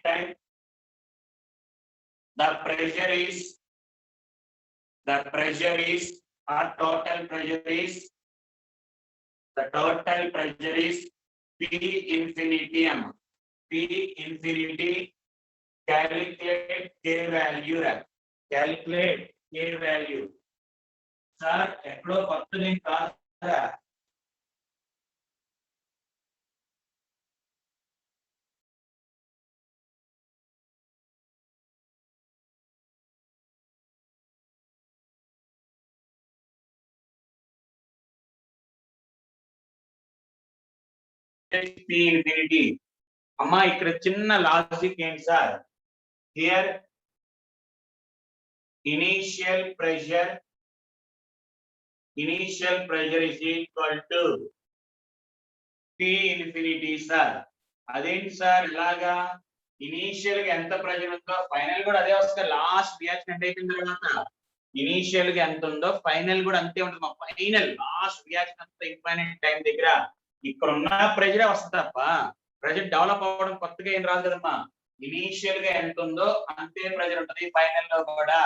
time, the pressure is or total pressure is P infinity. P infinity, calculate K value. Sir, ఎక్కడో కొత్తది కాదా? P infinity. అమ్మా ఇక్కడ చిన్న logic ఏంటి sir? Here initial pressure is equal to P infinity sir. అదేంటి sir ఇలాగా? Initial గా ఎంత ప్రెషర్ ఉందో ఫైనల్ కూడా అదే వస్తుంది. లాస్ట్ రియాక్షన్ ఎంత అయిపోయిన తర్వాత ఇనిషియల్ గా ఎంత ఉందో ఫైనల్ కూడా అంతే ఉంటుంది. మా ఫైనల్ లాస్ట్ రియాక్షన్ అంతా ఇన్ఫైనైట్ టైం దగ్గర ఇక్కడ ఉన్న ప్రెషరే వస్తుంది తప్ప ప్రెషర్ డెవలప్ అవ్వడం కొత్తగా ఏం రాదు కదమ్మా. ఇనిషియల్ గా ఎంత ఉందో అంతే ప్రెషర్ ఉంటుంది ఫైనల్ లో కూడా.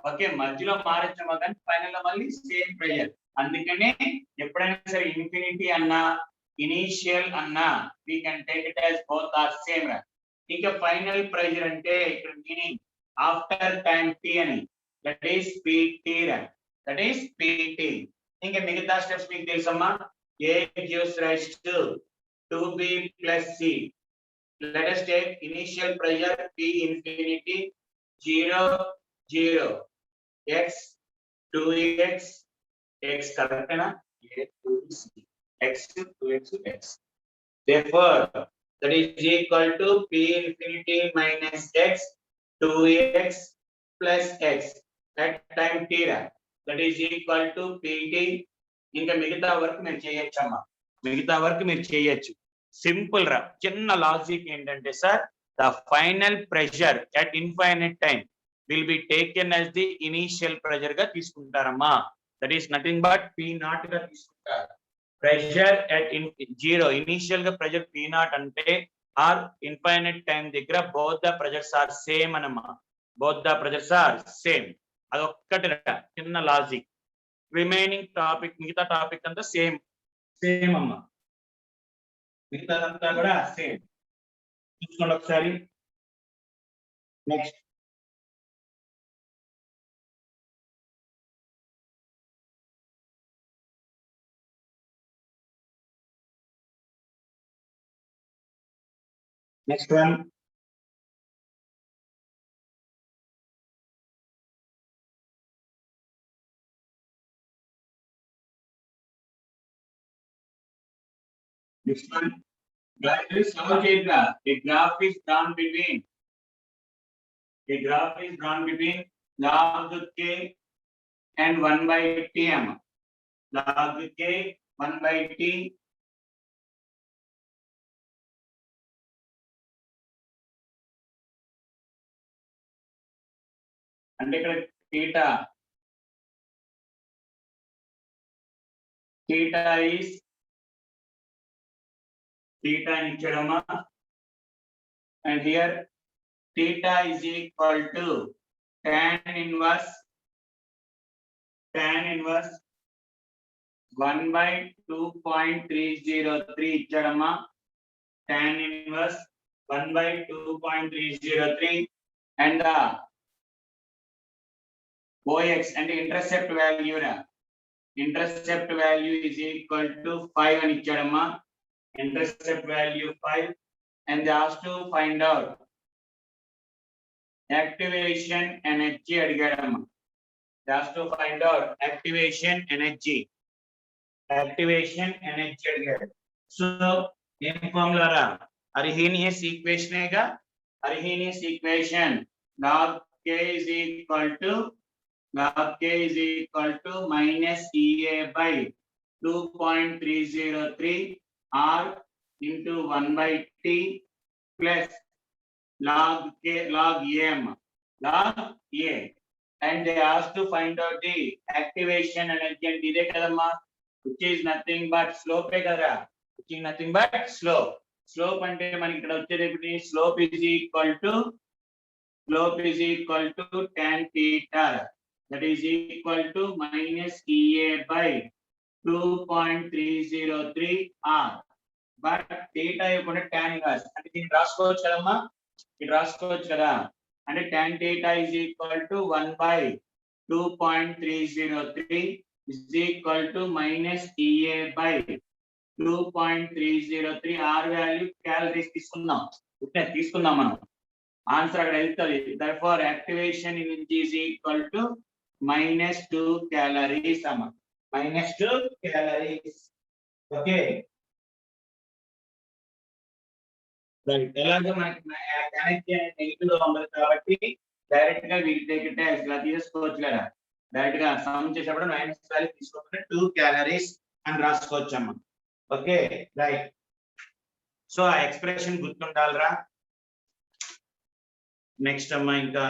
ఓకే, మధ్యలో మారించామో కానీ ఫైనల్ లో మళ్ళీ సేమ్ ప్రెషర్. అందుకనే ఎప్పుడైనా సరే ఇన్ఫినిటీ అన్నా ఇనిషియల్ అన్నా we can take it as both are same. ఇంకా ఫైనల్ ప్రెషర్ అంటే ఇక్కడ మీనింగ్ ఆఫ్టర్ టైం టీ అని, దట్ ఈస్ పిటి. ఇంకా మిగతా స్టెప్స్ మీకు తెలుసమ్మా. A gives rise to 2B plus C. Let us take initial pressure P infinity 0 x 2x x correct na? X 2x x. Therefore, that is equal to P infinity minus x 2x plus x at time t. That is equal to Pt. ఇంకా మిగతా work మీరు చేయొచ్చు అమ్మా, simple రా, చిన్న logic ఏంటంటే sir, the final pressure at infinite time will be taken as the initial pressure గా తీసుకుంటారమ్మా. That is nothing but P naught గా తీసుకుంటారు. ప్రెషర్ అట్ జీరో, ఇనీషియల్ గా ప్రెషర్ పి నాట్ అంటే ఆర్ ఇన్ఫైనైట్ టైం దగ్గర both the pressures are same అనమ్మా. Both the pressures are same. అదొక్కటి చిన్న లాజిక్. రిమైనింగ్ టాపిక్, మిగతా టాపిక్ అంతా సేమ్ సేమ్ అమ్మా. మిగతాదంతా కూడా సేమ్. చూసుకోండి ఒకసారి. Next next one. Next one. Guys, a graph is drawn between log k and 1/t. Log k 1/t అంటే ఇక్కడ theta is theta అని ఇచ్చాడమ్మా. And here theta is equal to tan inverse 1/2.303 ఇచ్చాడమ్మా. tan inverse 1/2.303 and the OX and intercept value is equal to 5 అని ఇచ్చాడమ్మా. Intercept value 5 and they asked to find out activation energy అడిగాడమ్మా. They asked to find out activation energy అడిగాడు. So ఏం formula రా? Arrhenius ఈక్వేషనేగా. Arrhenius equation log k is equal to minus EA by 2.303 R into 1/t plus log A. And they asked to find out the activation energy and ఇదే కదమ్మా, which is nothing but slope కదా. which is nothing but slope అంటే మనకి ఇక్కడ వచ్చేది slope is equal to tan theta, that is equal to minus EA by 2.303 R. But theta ఇప్పుడు tan inverse అంటే దీన్ని రాసుకోవచ్చు కదమ్మా. ఇది రాసుకోవచ్చు కదా. అంటే tan theta is equal to 1/2.303 is equal to minus EA by 2.303 R value calories తీసుకుందాం మనం. ఆన్సర్ అక్కడ వెళ్తుంది. therefore activation energy is equal to -2 calories అమ్మా. -2 calories. Okay right. ఎలాగో మనకి ఎనర్జీ అనేది నెగిటివ్ గా ఉంది కాబట్టి డైరెక్ట్ గా వీల్ టేక్ ఇట్ యాజ్ ఇలా తీసుకోవచ్చు కదా. డైరెక్ట్ గా సమ్ చేసేటప్పుడు మైనస్ వాల్యూ తీసుకోకుండా 2 calories అని రాసుకోవచ్చు అమ్మా. Okay right. సో ఆ ఎక్స్ప్రెషన్ గుర్తుండాలిరా. నెక్స్ట్ అమ్మా ఇంకా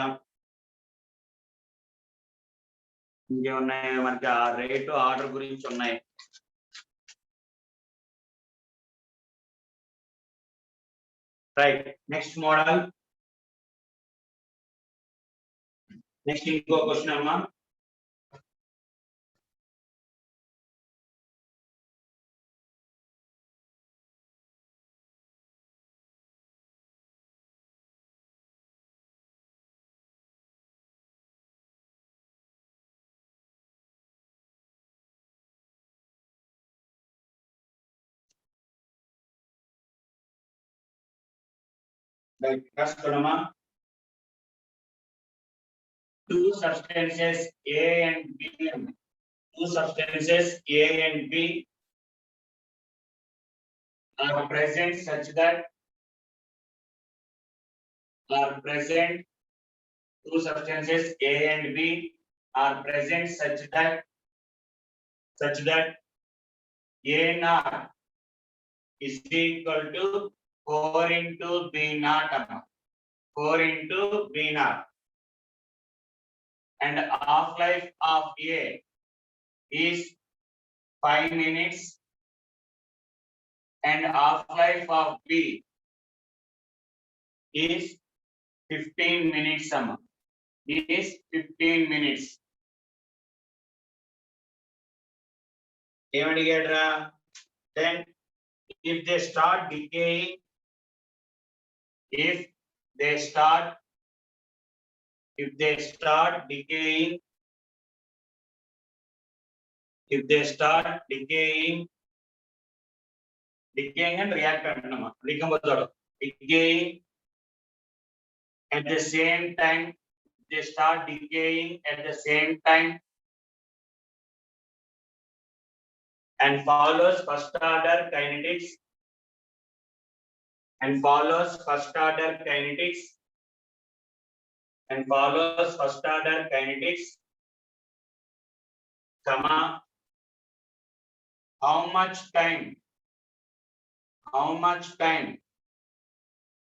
ఇంకేమున్నాయి మనకి? ఆ రేటు ఆర్డర్ గురించి ఉన్నాయి. రైట్. Next model. నెక్స్ట్ ఇంకో క్వశ్చన్ అమ్మా. Right రాసుకోడమ్మా. Two substances A and B are present such that two substances A and B are present such that A naught is equal to 4 into B naught, 4 into B naught. And half-life of A is 5 minutes and half-life of B is 15 minutes, is 15 minutes. Then if they start decaying, if they start decaying, and reactant, decaying at the same time, they start decaying at the same time and follows first order kinetics comma, how much time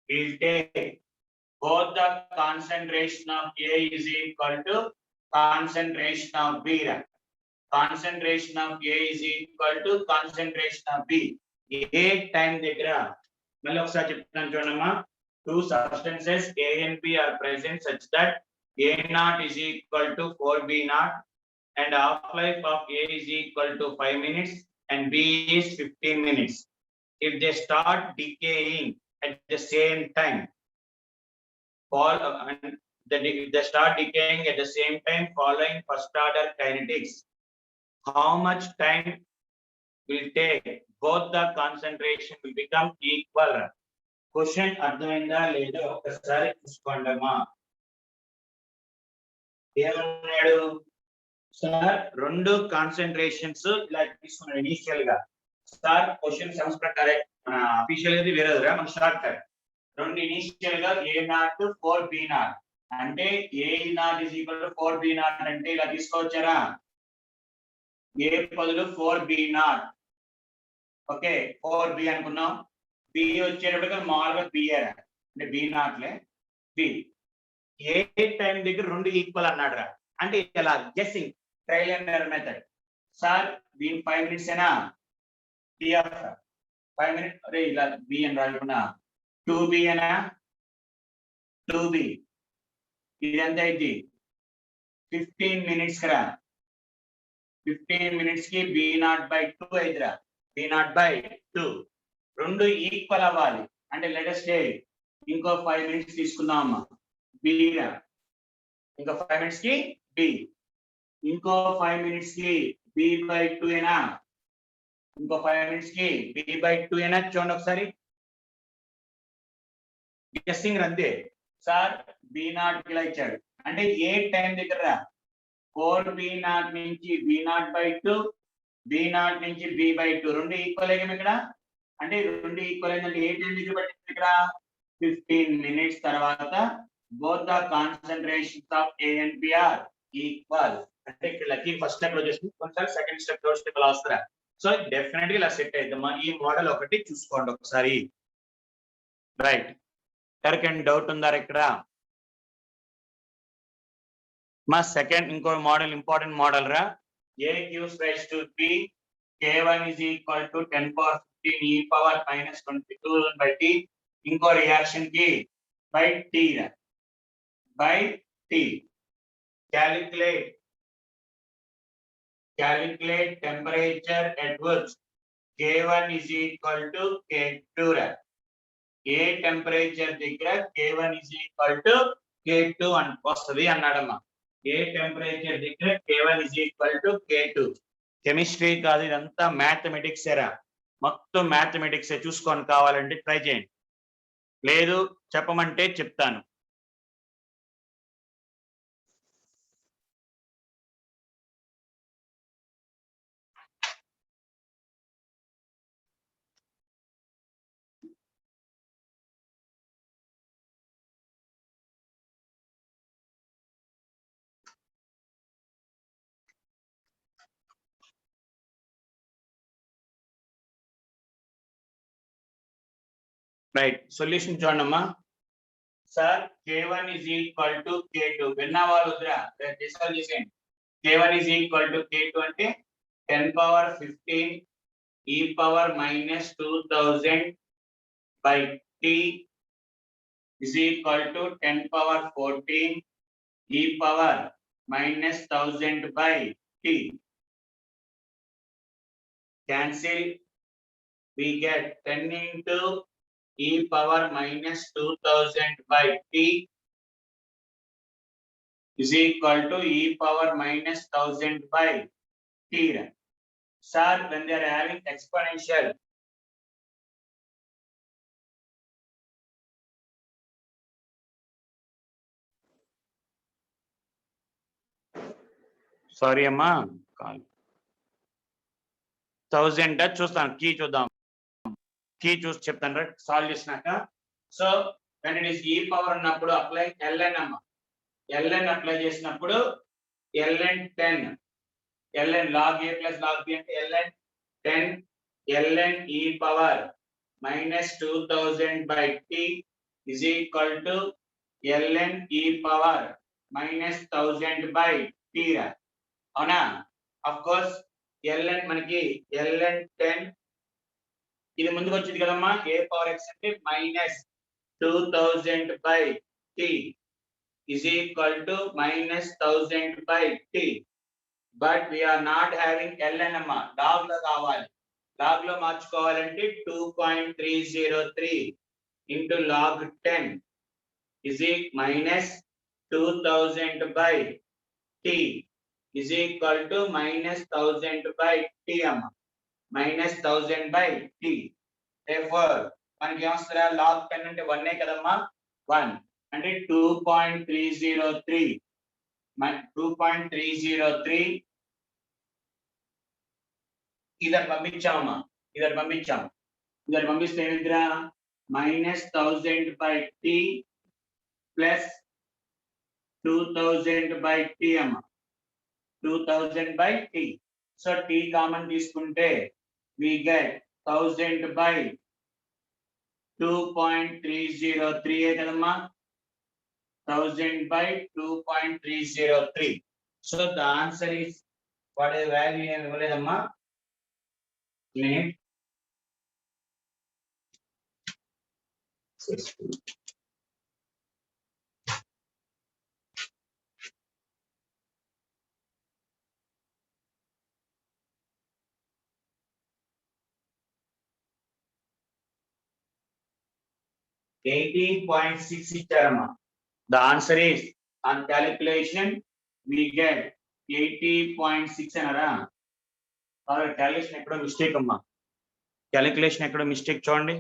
will take both the concentration of A is equal to concentration of B. Concentration of A is equal to concentration of B. A time దగ్గర మళ్ళీ ఒకసారి చెప్తాను చూడమ్మా. Two substances A and B are present such that A naught is equal to 4B naught and half-life of A is equal to 5 minutes and B is 15 minutes. If they start decaying at the same time, they start decaying at the same time following first order kinetics, how much time will take both the concentration will become equal? Question అర్థమైందా లేదా ఒకసారి చూసుకోండమ్మా. ఏమన్నాడు sir? రెండు concentrations ఇలా తీసుకున్నాడు initial గా. Sir question sums ప్రకారం మన అఫీషియల్ గా వేరేదిరా, మన షార్ట్ కట్. రెండు ఇనిషియల్ గా A naught 4B naught అంటే A naught is equal to 4B naught అంటే ఇలా తీసుకోవచ్చారా? A బదులు 4B naught, ఓకే 4B అనుకున్నాం. B వచ్చేటప్పటికి మామూలుగా B అంటే B naught లే B. ఏ టైం దగ్గర రెండు ఈక్వల్ అన్నాడు రా, అంటే ఇలా guessing trial and error method. Sir దీని 5 minutes ఏనా? T of 5 minutes, అరే ఇలా B అని రాయకుండా 2B అనా? 2B ఇది ఎంత అయింది? 15 minutes కదా. 15 minutes కి B naught by 2 అయిద్దిరా. B naught by 2 రెండు ఈక్వల్ అవ్వాలి అంటే లెట్ us say ఇంకో 5 minutes తీసుకుందాం అమ్మా. B రా, ఇంకో 5 minutes కి B, ఇంకో 5 minutes కి B by 2 ఏనా? ఇంకో 5 minutes కి B by 2 ఏనా? చూడండి ఒకసారి గెస్సింగ్ అంతే. సార్ B naught ఇలా ఇచ్చాడు అంటే ఏ టైం దగ్గర 4B naught నుంచి B naught by 2, B naught నుంచి B by 2 రెండు ఈక్వల్ అయ్యాం ఇక్కడ. అంటే రెండు ఈక్వల్ అయిందంటే ఏ టైం దగ్గర పట్టింది ఇక్కడ? 15 minutes తర్వాత both the concentrations of A and B are equal. అంటే ఇక్కడ లక్కీ ఫస్ట్ స్టెప్ లో చేసి కొంచెం సెకండ్ స్టెప్ థర్డ్ స్టెప్ అలా వస్తారా. సో డెఫినెట్లీ ఇలా సెట్ అవుతుందమ్మా. ఈ మోడల్ ఒకటి చూసుకోండి ఒకసారి. రైట్, ఎవరికైనా డౌట్ ఉందా ఇక్కడ? మా సెకండ్ ఇంకో మోడల్ ఇంపార్టెంట్ మోడల్ రా. A gives rise to P, K1 is equal to 10 power 15 e power minus 22 by T. ఇంకో రియాక్షన్ కి by T రా, by T. Calculate temperature at which K1 is equal to K2 రా. ఏ temperature దగ్గర K1 is equal to K2 అని వస్తుంది అన్నాడమ్మా. ఏ temperature దగ్గర K1 is equal to K2. Chemistry కాదు, ఇదంతా మ్యాథమెటిక్స్ ఎరా, మొత్తం మ్యాథమెటిక్స్ చూసుకొని కావాలంటే ట్రై చేయండి, లేదు చెప్పమంటే చెప్తాను. రైట్ సొల్యూషన్ చూడమ్మా. Sir k1 is equal to k2 విన్న వాళ్ళు వద్దురా డిస్కస్ చేసేయండి. k1 is equal to k2 అంటే 10 power 15 e power minus 2000 by t is equal to 10 power 14 e power minus 1000 by t. Cancel. We get 10 into e power minus 2000 by t is equal to e power minus 1000 by t. Sir, when they are having exponential, sorry అమ్మా, 1000 చూస్తాను, key చూద్దాం, key చూసి చెప్తాను right solve చేసినాక. So when it is e power ఉన్నప్పుడు apply ln అమ్మ, ln apply చేసినప్పుడు ln 10 ln log a plus log b అంటే ln 10 ln e power minus 2000 by t is equal to ln e power minus 1000 by t రా. అవునా? of course ln మనకి ln 10 ఇది ముందుకు వచ్చింది కదమ్మా, a power x అంటే minus 2000 by t is equal to minus 1000 by t. But we are not having ln అమ్మా, log లో కావాలి. log లో మార్చుకోవాలంటే 2.303 into log 10 is minus 2000 by t is equal to minus 1000 by t అమ్మా, minus 1000 by t. therefore మనకి ఏమొస్తుందా, log 10 అంటే 1 కదమ్మా, 1 అంటే 2.303 2.303 either పంపించామమ్మా, either పంపిస్తే ఏమిద్రా, minus 1000 by t plus 2000 by t అమ్మా, 2000 by t. So t common తీసుకుంటే we get 1000 by 2.303 కదమ్మా, 1000 by 2.303. so the answer is what is value ఏమి ఇవ్వలేదమ్మా, minute 80.6 ఇచ్చారమ్మా. the answer is on calculation we get 80.6 అనరా. Calculation ఎక్కడో mistake అమ్మా, calculation ఎక్కడో mistake చూడండి.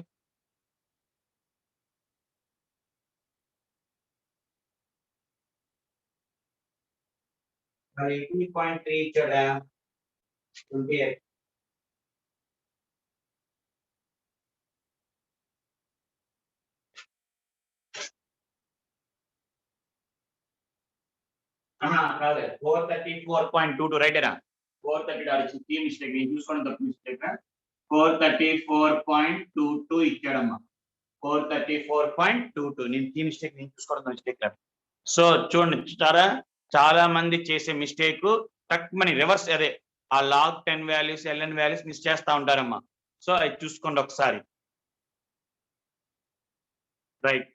మరి 80.3 ఇచ్చాడా, 28 కాదు 434.22 రైట్ రా, 430 కీ మిస్టేక్, నేను చూసుకోవడం తప్పు మిస్టేక్. 434.22 ఇచ్చాడమ్మా, 434.22 నేను కీ మిస్టేక్, నేను చూసుకోవడం మిస్టేక్. సో చూడండి చాలా మంది చేసే మిస్టేక్ టక్ మని రివర్స్, అదే ఆ log 10 values ln values miss చేస్తా ఉంటారమ్మా. సో అది చూసుకోండి ఒకసారి రైట్.